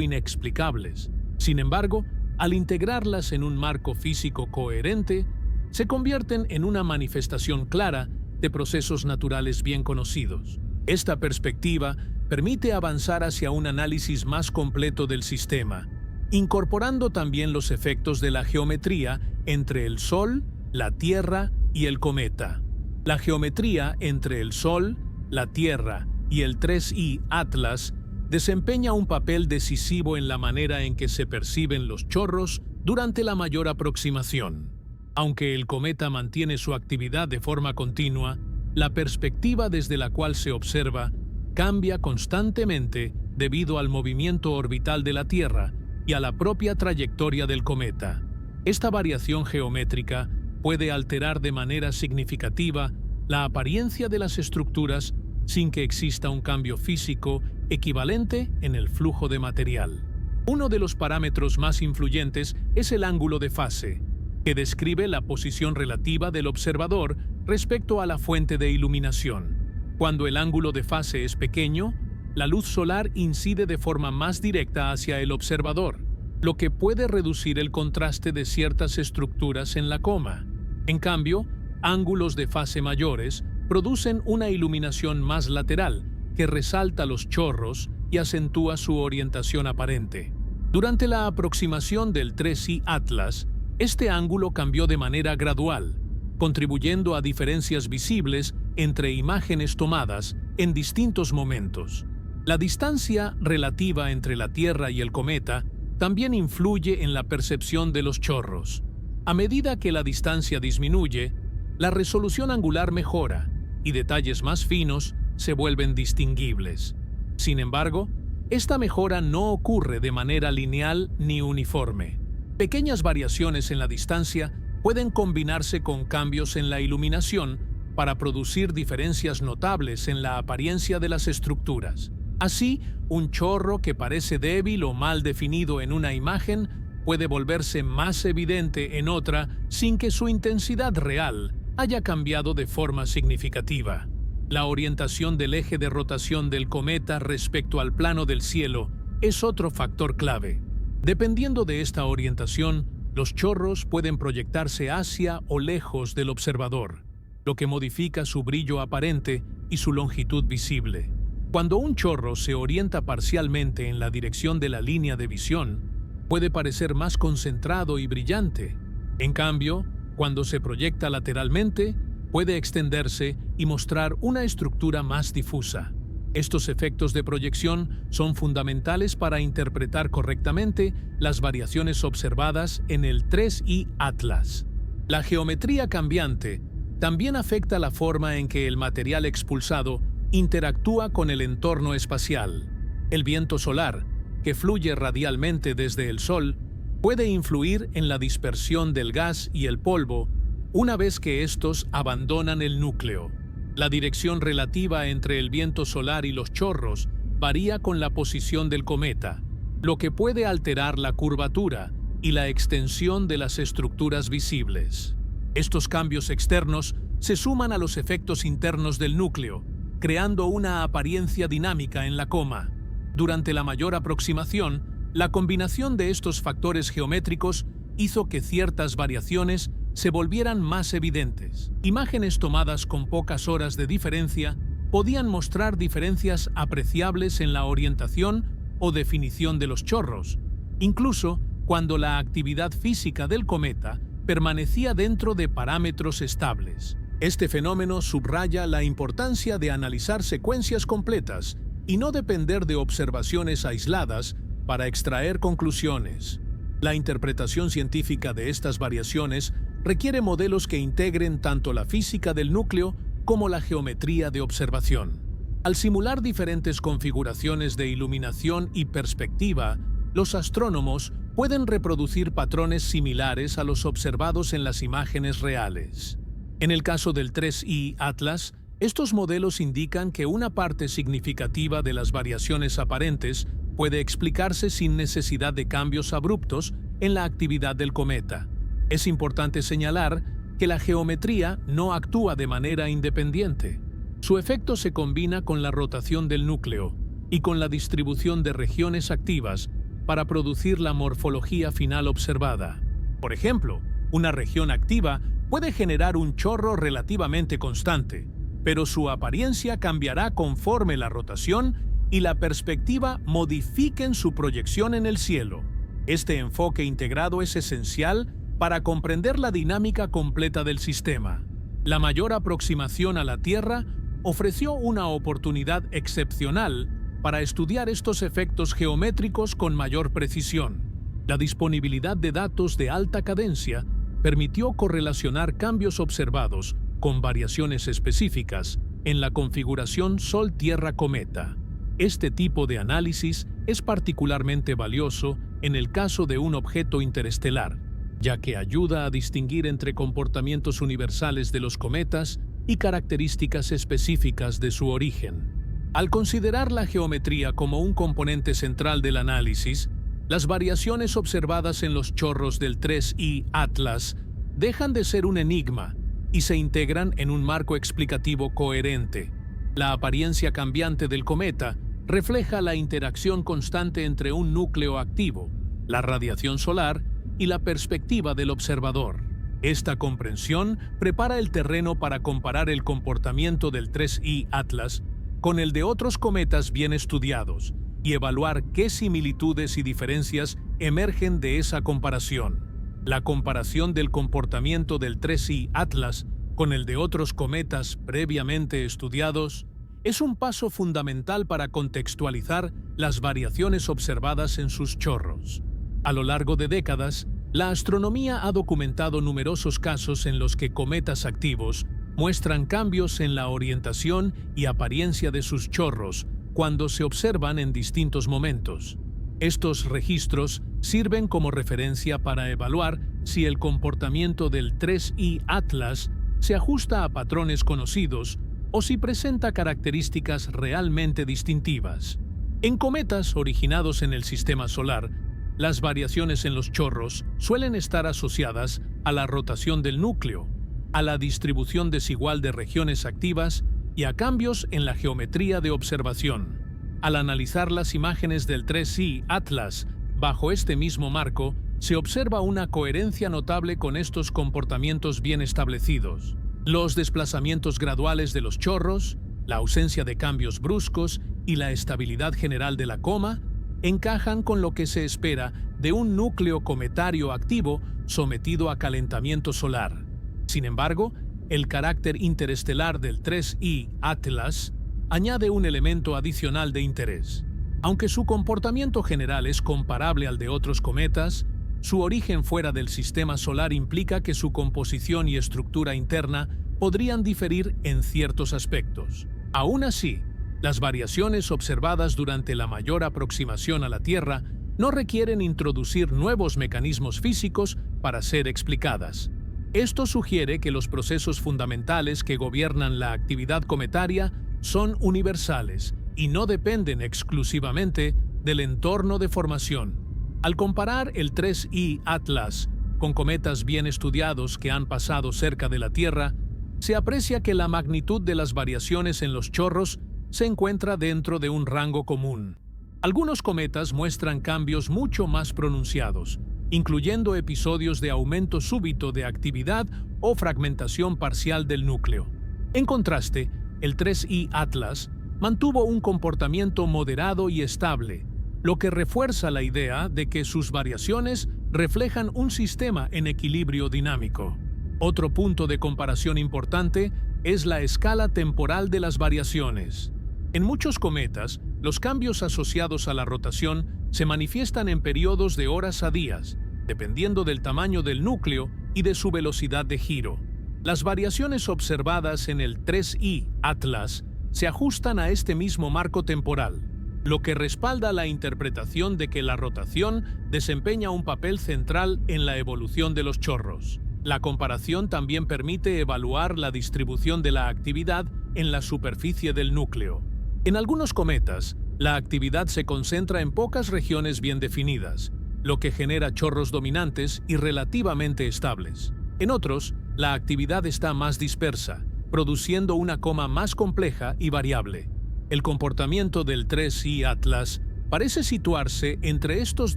inexplicables. Sin embargo, al integrarlas en un marco físico coherente, se convierten en una manifestación clara de procesos naturales bien conocidos. Esta perspectiva permite avanzar hacia un análisis más completo del sistema, incorporando también los efectos de la geometría entre el Sol, la Tierra y el cometa. La geometría entre el Sol, la Tierra y el 3I Atlas desempeña un papel decisivo en la manera en que se perciben los chorros durante la mayor aproximación. Aunque el cometa mantiene su actividad de forma continua, la perspectiva desde la cual se observa cambia constantemente debido al movimiento orbital de la Tierra y a la propia trayectoria del cometa. Esta variación geométrica puede alterar de manera significativa la apariencia de las estructuras sin que exista un cambio físico equivalente en el flujo de material. Uno de los parámetros más influyentes es el ángulo de fase, que describe la posición relativa del observador respecto a la fuente de iluminación. Cuando el ángulo de fase es pequeño, la luz solar incide de forma más directa hacia el observador, lo que puede reducir el contraste de ciertas estructuras en la coma. En cambio, ángulos de fase mayores producen una iluminación más lateral que resalta los chorros y acentúa su orientación aparente. Durante la aproximación del 3I Atlas, este ángulo cambió de manera gradual, contribuyendo a diferencias visibles entre imágenes tomadas en distintos momentos. La distancia relativa entre la Tierra y el cometa también influye en la percepción de los chorros. A medida que la distancia disminuye, la resolución angular mejora y detalles más finos se vuelven distinguibles. Sin embargo, esta mejora no ocurre de manera lineal ni uniforme. Pequeñas variaciones en la distancia pueden combinarse con cambios en la iluminación para producir diferencias notables en la apariencia de las estructuras. Así, un chorro que parece débil o mal definido en una imagen puede volverse más evidente en otra sin que su intensidad real haya cambiado de forma significativa. La orientación del eje de rotación del cometa respecto al plano del cielo es otro factor clave. Dependiendo de esta orientación, los chorros pueden proyectarse hacia o lejos del observador, lo que modifica su brillo aparente y su longitud visible. Cuando un chorro se orienta parcialmente en la dirección de la línea de visión, puede parecer más concentrado y brillante. En cambio, cuando se proyecta lateralmente, puede extenderse y mostrar una estructura más difusa. Estos efectos de proyección son fundamentales para interpretar correctamente las variaciones observadas en el 3I Atlas. La geometría cambiante también afecta la forma en que el material expulsado interactúa con el entorno espacial. El viento solar, que fluye radialmente desde el Sol, puede influir en la dispersión del gas y el polvo una vez que estos abandonan el núcleo. La dirección relativa entre el viento solar y los chorros varía con la posición del cometa, lo que puede alterar la curvatura y la extensión de las estructuras visibles. Estos cambios externos se suman a los efectos internos del núcleo creando una apariencia dinámica en la coma. Durante la mayor aproximación, la combinación de estos factores geométricos hizo que ciertas variaciones se volvieran más evidentes. Imágenes tomadas con pocas horas de diferencia podían mostrar diferencias apreciables en la orientación o definición de los chorros, incluso cuando la actividad física del cometa permanecía dentro de parámetros estables. Este fenómeno subraya la importancia de analizar secuencias completas y no depender de observaciones aisladas para extraer conclusiones. La interpretación científica de estas variaciones requiere modelos que integren tanto la física del núcleo como la geometría de observación. Al simular diferentes configuraciones de iluminación y perspectiva, los astrónomos pueden reproducir patrones similares a los observados en las imágenes reales. En el caso del 3I Atlas, estos modelos indican que una parte significativa de las variaciones aparentes puede explicarse sin necesidad de cambios abruptos en la actividad del cometa. Es importante señalar que la geometría no actúa de manera independiente. Su efecto se combina con la rotación del núcleo y con la distribución de regiones activas para producir la morfología final observada. Por ejemplo, una región activa puede generar un chorro relativamente constante, pero su apariencia cambiará conforme la rotación y la perspectiva modifiquen su proyección en el cielo. Este enfoque integrado es esencial para comprender la dinámica completa del sistema. La mayor aproximación a la Tierra ofreció una oportunidad excepcional para estudiar estos efectos geométricos con mayor precisión. La disponibilidad de datos de alta cadencia permitió correlacionar cambios observados con variaciones específicas en la configuración Sol-Tierra-Cometa. Este tipo de análisis es particularmente valioso en el caso de un objeto interestelar, ya que ayuda a distinguir entre comportamientos universales de los cometas y características específicas de su origen. Al considerar la geometría como un componente central del análisis, las variaciones observadas en los chorros del 3I Atlas dejan de ser un enigma y se integran en un marco explicativo coherente. La apariencia cambiante del cometa refleja la interacción constante entre un núcleo activo, la radiación solar y la perspectiva del observador. Esta comprensión prepara el terreno para comparar el comportamiento del 3I Atlas con el de otros cometas bien estudiados y evaluar qué similitudes y diferencias emergen de esa comparación. La comparación del comportamiento del 3I Atlas con el de otros cometas previamente estudiados es un paso fundamental para contextualizar las variaciones observadas en sus chorros. A lo largo de décadas, la astronomía ha documentado numerosos casos en los que cometas activos muestran cambios en la orientación y apariencia de sus chorros cuando se observan en distintos momentos. Estos registros sirven como referencia para evaluar si el comportamiento del 3I Atlas se ajusta a patrones conocidos o si presenta características realmente distintivas. En cometas originados en el Sistema Solar, las variaciones en los chorros suelen estar asociadas a la rotación del núcleo, a la distribución desigual de regiones activas y a cambios en la geometría de observación. Al analizar las imágenes del 3I Atlas bajo este mismo marco, se observa una coherencia notable con estos comportamientos bien establecidos. Los desplazamientos graduales de los chorros, la ausencia de cambios bruscos y la estabilidad general de la coma encajan con lo que se espera de un núcleo cometario activo sometido a calentamiento solar. Sin embargo, el carácter interestelar del 3I Atlas añade un elemento adicional de interés. Aunque su comportamiento general es comparable al de otros cometas, su origen fuera del sistema solar implica que su composición y estructura interna podrían diferir en ciertos aspectos. Aún así, las variaciones observadas durante la mayor aproximación a la Tierra no requieren introducir nuevos mecanismos físicos para ser explicadas. Esto sugiere que los procesos fundamentales que gobiernan la actividad cometaria son universales y no dependen exclusivamente del entorno de formación. Al comparar el 3I Atlas con cometas bien estudiados que han pasado cerca de la Tierra, se aprecia que la magnitud de las variaciones en los chorros se encuentra dentro de un rango común. Algunos cometas muestran cambios mucho más pronunciados, incluyendo episodios de aumento súbito de actividad o fragmentación parcial del núcleo. En contraste, el 3I Atlas mantuvo un comportamiento moderado y estable, lo que refuerza la idea de que sus variaciones reflejan un sistema en equilibrio dinámico. Otro punto de comparación importante es la escala temporal de las variaciones. En muchos cometas, los cambios asociados a la rotación se manifiestan en periodos de horas a días, dependiendo del tamaño del núcleo y de su velocidad de giro. Las variaciones observadas en el 3I Atlas se ajustan a este mismo marco temporal, lo que respalda la interpretación de que la rotación desempeña un papel central en la evolución de los chorros. La comparación también permite evaluar la distribución de la actividad en la superficie del núcleo. En algunos cometas, la actividad se concentra en pocas regiones bien definidas, lo que genera chorros dominantes y relativamente estables. En otros, la actividad está más dispersa, produciendo una coma más compleja y variable. El comportamiento del 3I Atlas parece situarse entre estos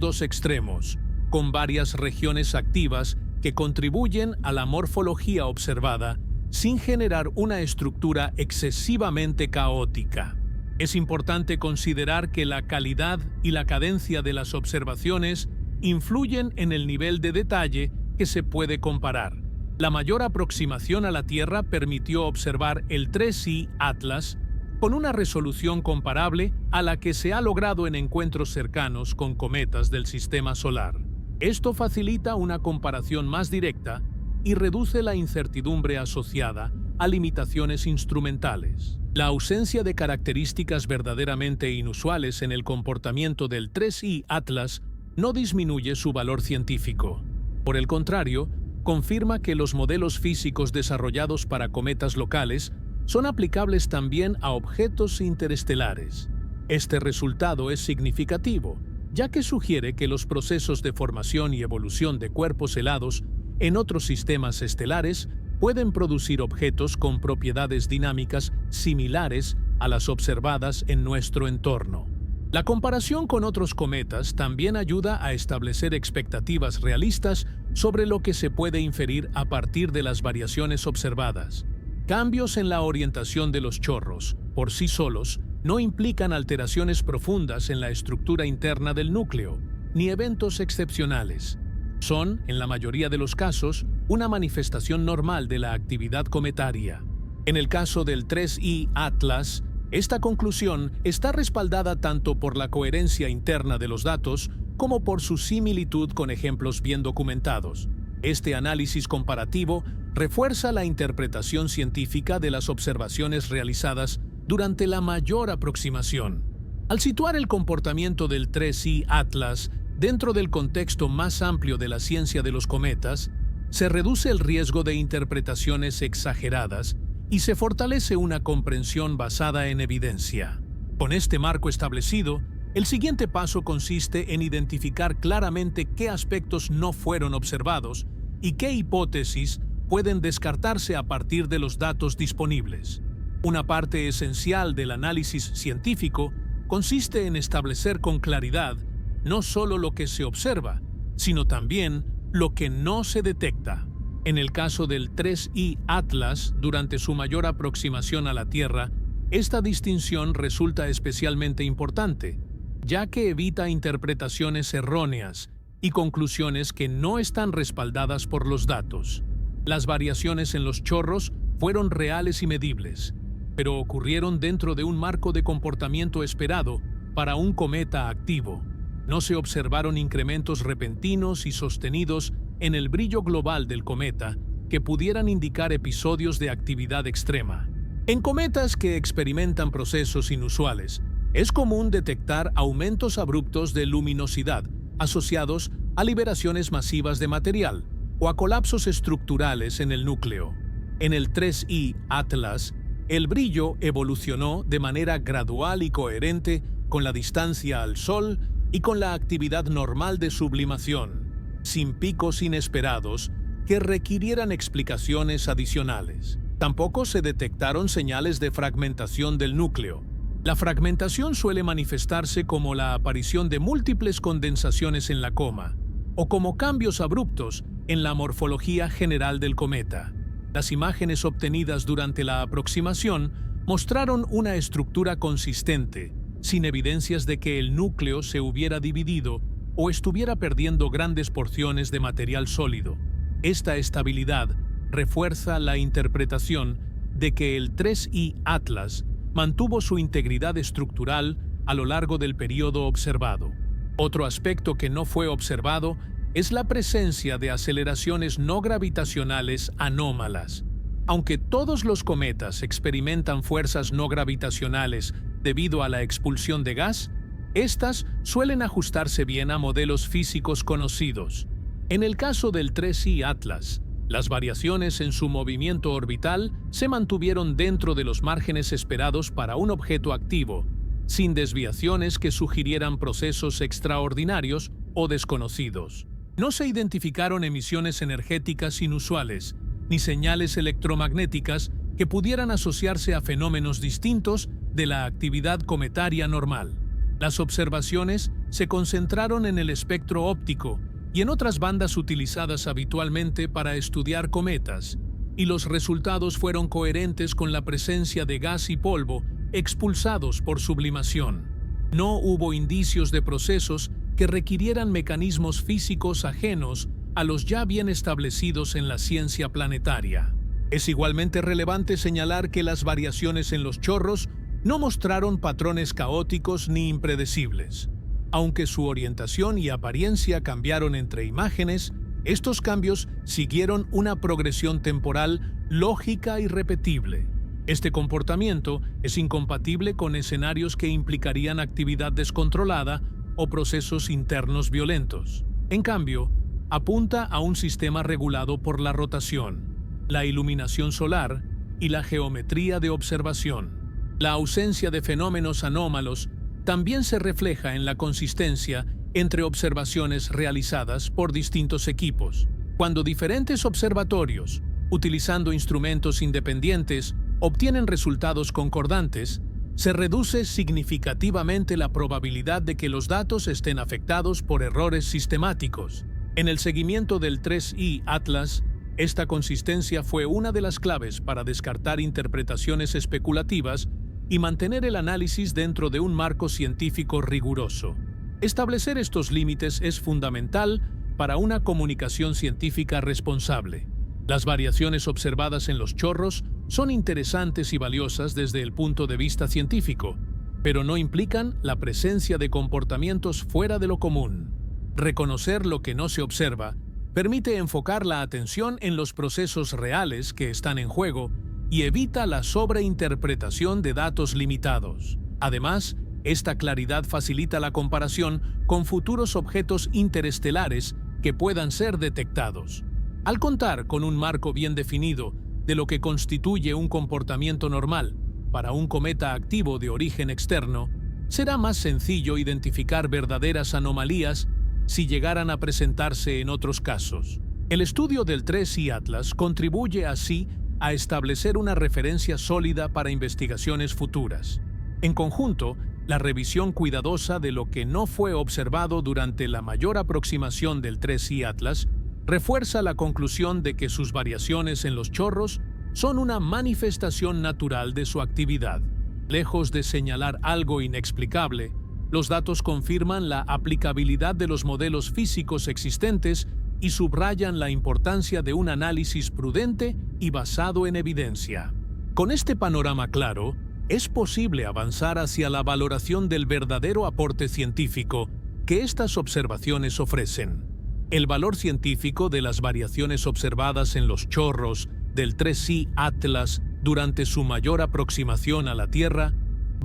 dos extremos, con varias regiones activas que contribuyen a la morfología observada sin generar una estructura excesivamente caótica. Es importante considerar que la calidad y la cadencia de las observaciones influyen en el nivel de detalle que se puede comparar. La mayor aproximación a la Tierra permitió observar el 3I Atlas con una resolución comparable a la que se ha logrado en encuentros cercanos con cometas del Sistema Solar. Esto facilita una comparación más directa y reduce la incertidumbre asociada a limitaciones instrumentales. La ausencia de características verdaderamente inusuales en el comportamiento del 3I Atlas no disminuye su valor científico. Por el contrario, confirma que los modelos físicos desarrollados para cometas locales son aplicables también a objetos interestelares. Este resultado es significativo, ya que sugiere que los procesos de formación y evolución de cuerpos helados en otros sistemas estelares pueden producir objetos con propiedades dinámicas similares a las observadas en nuestro entorno. La comparación con otros cometas también ayuda a establecer expectativas realistas sobre lo que se puede inferir a partir de las variaciones observadas. Cambios en la orientación de los chorros, por sí solos, no implican alteraciones profundas en la estructura interna del núcleo, ni eventos excepcionales. Son, en la mayoría de los casos, una manifestación normal de la actividad cometaria. En el caso del 3I Atlas, esta conclusión está respaldada tanto por la coherencia interna de los datos como por su similitud con ejemplos bien documentados. Este análisis comparativo refuerza la interpretación científica de las observaciones realizadas durante la mayor aproximación. Al situar el comportamiento del 3I Atlas dentro del contexto más amplio de la ciencia de los cometas, se reduce el riesgo de interpretaciones exageradas y se fortalece una comprensión basada en evidencia. Con este marco establecido, el siguiente paso consiste en identificar claramente qué aspectos no fueron observados y qué hipótesis pueden descartarse a partir de los datos disponibles. Una parte esencial del análisis científico consiste en establecer con claridad no solo lo que se observa, sino también lo que no se detecta. En el caso del 3I Atlas, durante su mayor aproximación a la Tierra, esta distinción resulta especialmente importante, ya que evita interpretaciones erróneas y conclusiones que no están respaldadas por los datos. Las variaciones en los chorros fueron reales y medibles, pero ocurrieron dentro de un marco de comportamiento esperado para un cometa activo. No se observaron incrementos repentinos y sostenidos en el brillo global del cometa que pudieran indicar episodios de actividad extrema. En cometas que experimentan procesos inusuales, es común detectar aumentos abruptos de luminosidad asociados a liberaciones masivas de material o a colapsos estructurales en el núcleo. En el 3I Atlas, el brillo evolucionó de manera gradual y coherente con la distancia al Sol y con la actividad normal de sublimación, sin picos inesperados que requirieran explicaciones adicionales. Tampoco se detectaron señales de fragmentación del núcleo. La fragmentación suele manifestarse como la aparición de múltiples condensaciones en la coma, o como cambios abruptos en la morfología general del cometa. Las imágenes obtenidas durante la aproximación mostraron una estructura consistente, sin evidencias de que el núcleo se hubiera dividido o estuviera perdiendo grandes porciones de material sólido. Esta estabilidad refuerza la interpretación de que el 3I Atlas mantuvo su integridad estructural a lo largo del periodo observado. Otro aspecto que no fue observado es la presencia de aceleraciones no gravitacionales anómalas. Aunque todos los cometas experimentan fuerzas no gravitacionales debido a la expulsión de gas, estas suelen ajustarse bien a modelos físicos conocidos. En el caso del 3I Atlas, las variaciones en su movimiento orbital se mantuvieron dentro de los márgenes esperados para un objeto activo, sin desviaciones que sugirieran procesos extraordinarios o desconocidos. No se identificaron emisiones energéticas inusuales, ni señales electromagnéticas que pudieran asociarse a fenómenos distintos de la actividad cometaria normal. Las observaciones se concentraron en el espectro óptico y en otras bandas utilizadas habitualmente para estudiar cometas, y los resultados fueron coherentes con la presencia de gas y polvo expulsados por sublimación. No hubo indicios de procesos que requirieran mecanismos físicos ajenos a los ya bien establecidos en la ciencia planetaria. Es igualmente relevante señalar que las variaciones en los chorros no mostraron patrones caóticos ni impredecibles. Aunque su orientación y apariencia cambiaron entre imágenes, estos cambios siguieron una progresión temporal lógica y repetible. Este comportamiento es incompatible con escenarios que implicarían actividad descontrolada o procesos internos violentos. En cambio, apunta a un sistema regulado por la rotación, la iluminación solar y la geometría de observación. La ausencia de fenómenos anómalos también se refleja en la consistencia entre observaciones realizadas por distintos equipos. Cuando diferentes observatorios, utilizando instrumentos independientes, obtienen resultados concordantes, se reduce significativamente la probabilidad de que los datos estén afectados por errores sistemáticos. En el seguimiento del 3I Atlas, esta consistencia fue una de las claves para descartar interpretaciones especulativas y mantener el análisis dentro de un marco científico riguroso. Establecer estos límites es fundamental para una comunicación científica responsable. Las variaciones observadas en los chorros son interesantes y valiosas desde el punto de vista científico, pero no implican la presencia de comportamientos fuera de lo común. Reconocer lo que no se observa permite enfocar la atención en los procesos reales que están en juego y evita la sobreinterpretación de datos limitados. Además, esta claridad facilita la comparación con futuros objetos interestelares que puedan ser detectados. Al contar con un marco bien definido de lo que constituye un comportamiento normal para un cometa activo de origen externo, será más sencillo identificar verdaderas anomalías si llegaran a presentarse en otros casos. El estudio del 3I Atlas contribuye así a establecer una referencia sólida para investigaciones futuras. En conjunto, la revisión cuidadosa de lo que no fue observado durante la mayor aproximación del 3I Atlas refuerza la conclusión de que sus variaciones en los chorros son una manifestación natural de su actividad. Lejos de señalar algo inexplicable, los datos confirman la aplicabilidad de los modelos físicos existentes y subrayan la importancia de un análisis prudente y basado en evidencia. Con este panorama claro, es posible avanzar hacia la valoración del verdadero aporte científico que estas observaciones ofrecen. El valor científico de las variaciones observadas en los chorros del 3I Atlas durante su mayor aproximación a la Tierra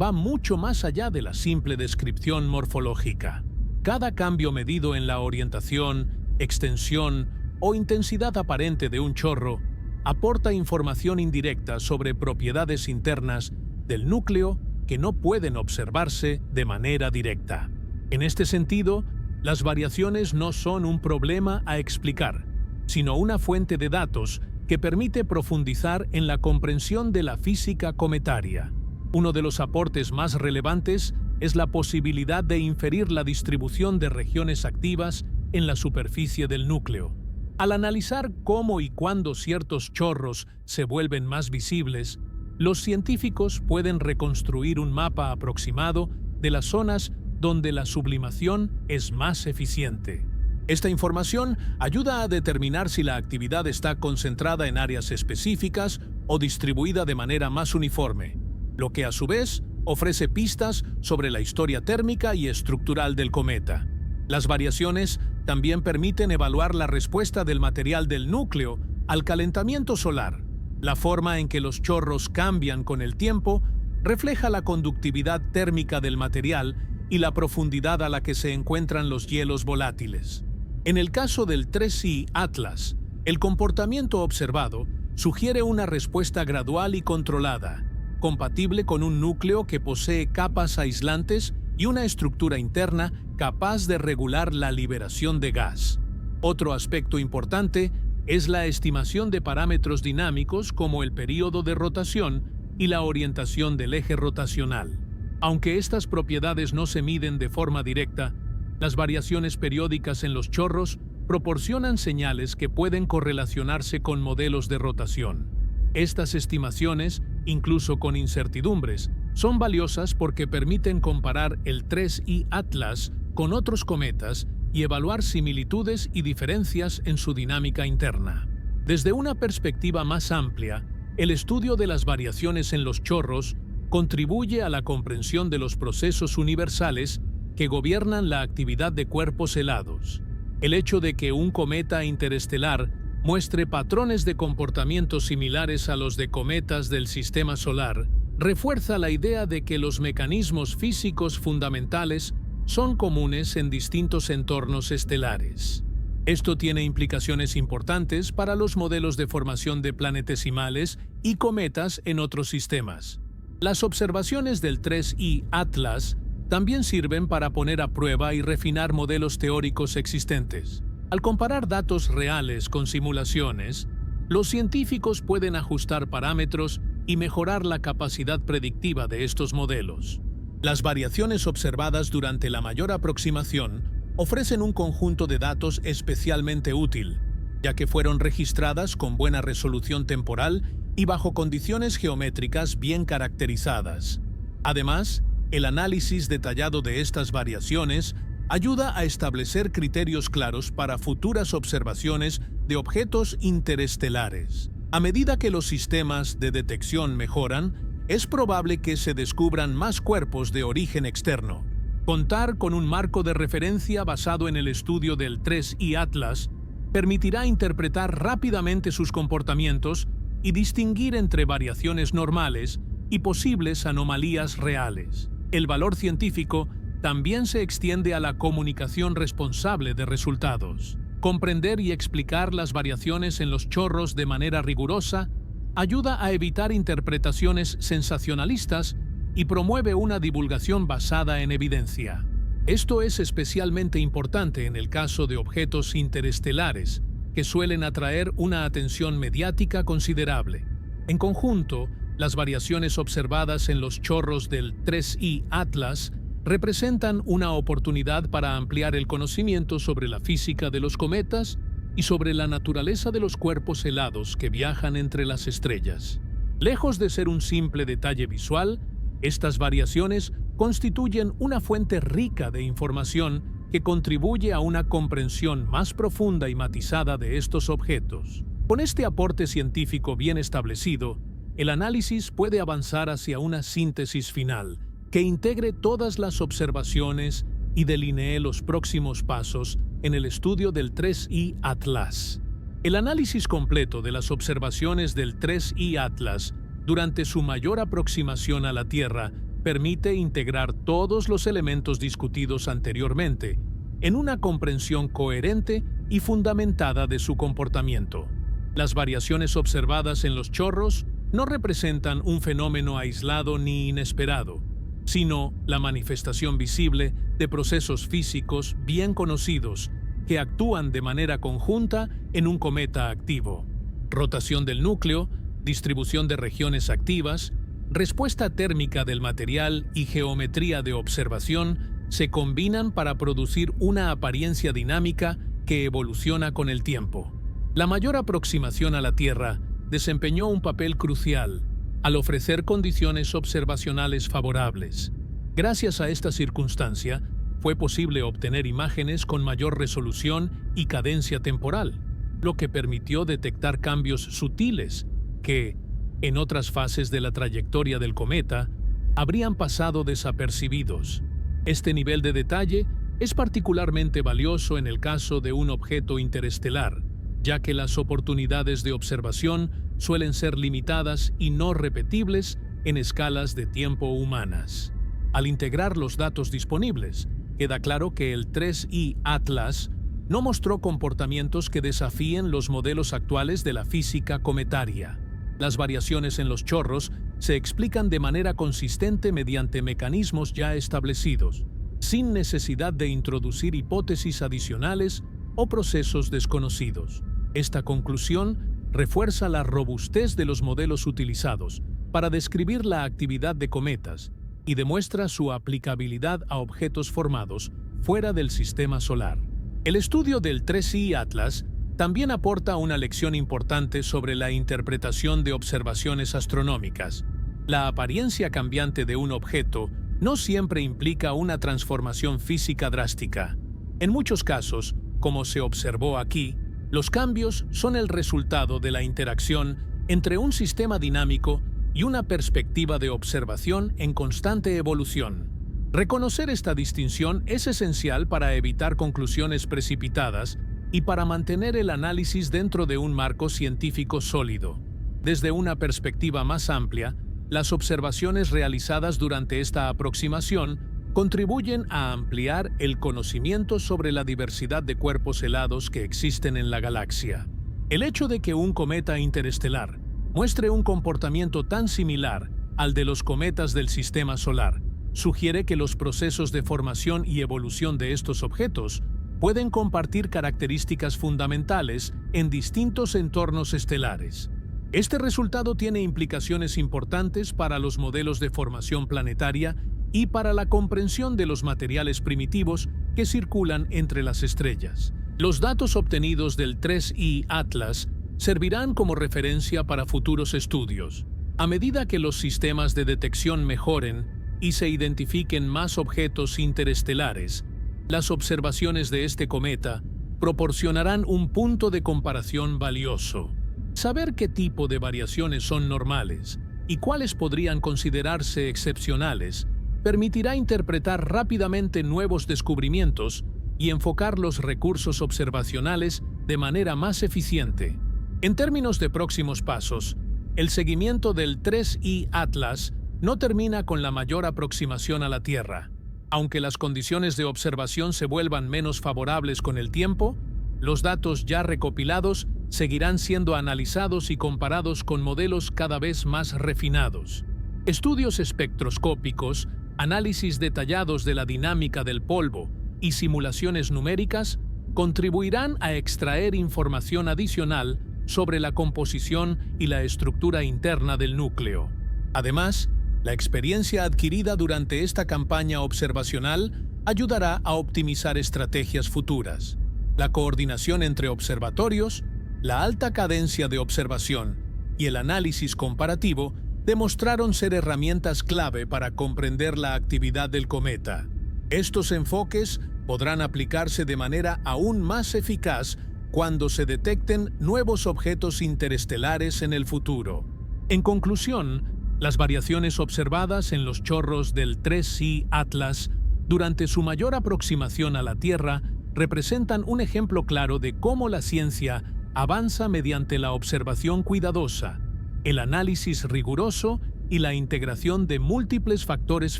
va mucho más allá de la simple descripción morfológica. Cada cambio medido en la orientación, extensión o intensidad aparente de un chorro aporta información indirecta sobre propiedades internas del núcleo que no pueden observarse de manera directa. En este sentido, las variaciones no son un problema a explicar, sino una fuente de datos que permite profundizar en la comprensión de la física cometaria. Uno de los aportes más relevantes es la posibilidad de inferir la distribución de regiones activas en la superficie del núcleo. Al analizar cómo y cuándo ciertos chorros se vuelven más visibles, los científicos pueden reconstruir un mapa aproximado de las zonas donde la sublimación es más eficiente. Esta información ayuda a determinar si la actividad está concentrada en áreas específicas o distribuida de manera más uniforme, lo que a su vez ofrece pistas sobre la historia térmica y estructural del cometa. Las variaciones también permiten evaluar la respuesta del material del núcleo al calentamiento solar. La forma en que los chorros cambian con el tiempo refleja la conductividad térmica del material y la profundidad a la que se encuentran los hielos volátiles. En el caso del 3I Atlas, el comportamiento observado sugiere una respuesta gradual y controlada, compatible con un núcleo que posee capas aislantes y una estructura interna capaz de regular la liberación de gas. Otro aspecto importante es la estimación de parámetros dinámicos como el período de rotación y la orientación del eje rotacional. Aunque estas propiedades no se miden de forma directa, las variaciones periódicas en los chorros proporcionan señales que pueden correlacionarse con modelos de rotación. Estas estimaciones, incluso con incertidumbres, son valiosas porque permiten comparar el 3I Atlas con otros cometas y evaluar similitudes y diferencias en su dinámica interna. Desde una perspectiva más amplia, el estudio de las variaciones en los chorros contribuye a la comprensión de los procesos universales que gobiernan la actividad de cuerpos helados. El hecho de que un cometa interestelar muestre patrones de comportamiento similares a los de cometas del sistema solar refuerza la idea de que los mecanismos físicos fundamentales son comunes en distintos entornos estelares. Esto tiene implicaciones importantes para los modelos de formación de planetesimales y cometas en otros sistemas. Las observaciones del 3I Atlas también sirven para poner a prueba y refinar modelos teóricos existentes. Al comparar datos reales con simulaciones, los científicos pueden ajustar parámetros y mejorar la capacidad predictiva de estos modelos. Las variaciones observadas durante la mayor aproximación ofrecen un conjunto de datos especialmente útil, ya que fueron registradas con buena resolución temporal y bajo condiciones geométricas bien caracterizadas. Además, el análisis detallado de estas variaciones ayuda a establecer criterios claros para futuras observaciones de objetos interestelares. A medida que los sistemas de detección mejoran, es probable que se descubran más cuerpos de origen externo. Contar con un marco de referencia basado en el estudio del 3I Atlas permitirá interpretar rápidamente sus comportamientos y distinguir entre variaciones normales y posibles anomalías reales. El valor científico también se extiende a la comunicación responsable de resultados. Comprender y explicar las variaciones en los chorros de manera rigurosa ayuda a evitar interpretaciones sensacionalistas y promueve una divulgación basada en evidencia. Esto es especialmente importante en el caso de objetos interestelares, que suelen atraer una atención mediática considerable. En conjunto, las variaciones observadas en los chorros del 3I Atlas representan una oportunidad para ampliar el conocimiento sobre la física de los cometas y sobre la naturaleza de los cuerpos helados que viajan entre las estrellas. Lejos de ser un simple detalle visual, estas variaciones constituyen una fuente rica de información que contribuye a una comprensión más profunda y matizada de estos objetos. Con este aporte científico bien establecido, el análisis puede avanzar hacia una síntesis final que integre todas las observaciones y delinee los próximos pasos en el estudio del 3I Atlas. El análisis completo de las observaciones del 3I Atlas durante su mayor aproximación a la Tierra permite integrar todos los elementos discutidos anteriormente en una comprensión coherente y fundamentada de su comportamiento. Las variaciones observadas en los chorros no representan un fenómeno aislado ni inesperado, sino la manifestación visible de procesos físicos bien conocidos que actúan de manera conjunta en un cometa activo. rotación del núcleo, distribución de regiones activas, respuesta térmica del material y geometría de observación se combinan para producir una apariencia dinámica que evoluciona con el tiempo. La mayor aproximación a la Tierra desempeñó un papel crucial al ofrecer condiciones observacionales favorables. Gracias a esta circunstancia, fue posible obtener imágenes con mayor resolución y cadencia temporal, lo que permitió detectar cambios sutiles que, en otras fases de la trayectoria del cometa, habrían pasado desapercibidos. Este nivel de detalle es particularmente valioso en el caso de un objeto interestelar, ya que las oportunidades de observación suelen ser limitadas y no repetibles en escalas de tiempo humanas. Al integrar los datos disponibles, queda claro que el 3I Atlas no mostró comportamientos que desafíen los modelos actuales de la física cometaria. Las variaciones en los chorros se explican de manera consistente mediante mecanismos ya establecidos, sin necesidad de introducir hipótesis adicionales o procesos desconocidos. Esta conclusión refuerza la robustez de los modelos utilizados para describir la actividad de cometas y demuestra su aplicabilidad a objetos formados fuera del sistema solar. El estudio del 3I Atlas también aporta una lección importante sobre la interpretación de observaciones astronómicas. La apariencia cambiante de un objeto no siempre implica una transformación física drástica. En muchos casos, como se observó aquí, los cambios son el resultado de la interacción entre un sistema dinámico y una perspectiva de observación en constante evolución. Reconocer esta distinción es esencial para evitar conclusiones precipitadas y para mantener el análisis dentro de un marco científico sólido. Desde una perspectiva más amplia, las observaciones realizadas durante esta aproximación contribuyen a ampliar el conocimiento sobre la diversidad de cuerpos helados que existen en la galaxia. El hecho de que un cometa interestelar muestre un comportamiento tan similar al de los cometas del sistema solar sugiere que los procesos de formación y evolución de estos objetos pueden compartir características fundamentales en distintos entornos estelares. Este resultado tiene implicaciones importantes para los modelos de formación planetaria y para la comprensión de los materiales primitivos que circulan entre las estrellas. Los datos obtenidos del 3I Atlas servirán como referencia para futuros estudios. A medida que los sistemas de detección mejoren y se identifiquen más objetos interestelares, las observaciones de este cometa proporcionarán un punto de comparación valioso. Saber qué tipo de variaciones son normales y cuáles podrían considerarse excepcionales permitirá interpretar rápidamente nuevos descubrimientos y enfocar los recursos observacionales de manera más eficiente. En términos de próximos pasos, el seguimiento del 3I Atlas no termina con la mayor aproximación a la Tierra. Aunque las condiciones de observación se vuelvan menos favorables con el tiempo, los datos ya recopilados seguirán siendo analizados y comparados con modelos cada vez más refinados. Estudios espectroscópicos, análisis detallados de la dinámica del polvo y simulaciones numéricas contribuirán a extraer información adicional sobre la composición y la estructura interna del núcleo. Además, la experiencia adquirida durante esta campaña observacional ayudará a optimizar estrategias futuras. La coordinación entre observatorios, la alta cadencia de observación y el análisis comparativo demostraron ser herramientas clave para comprender la actividad del cometa. Estos enfoques podrán aplicarse de manera aún más eficaz cuando se detecten nuevos objetos interestelares en el futuro. En conclusión, las variaciones observadas en los chorros del 3I Atlas durante su mayor aproximación a la Tierra representan un ejemplo claro de cómo la ciencia avanza mediante la observación cuidadosa, el análisis riguroso y la integración de múltiples factores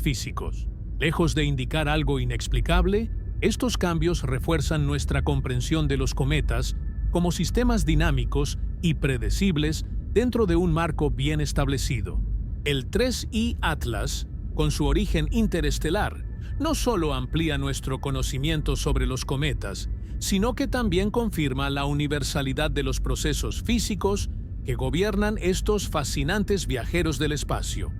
físicos. Lejos de indicar algo inexplicable, estos cambios refuerzan nuestra comprensión de los cometas como sistemas dinámicos y predecibles dentro de un marco bien establecido. El 3I Atlas, con su origen interestelar, no solo amplía nuestro conocimiento sobre los cometas, sino que también confirma la universalidad de los procesos físicos que gobiernan estos fascinantes viajeros del espacio.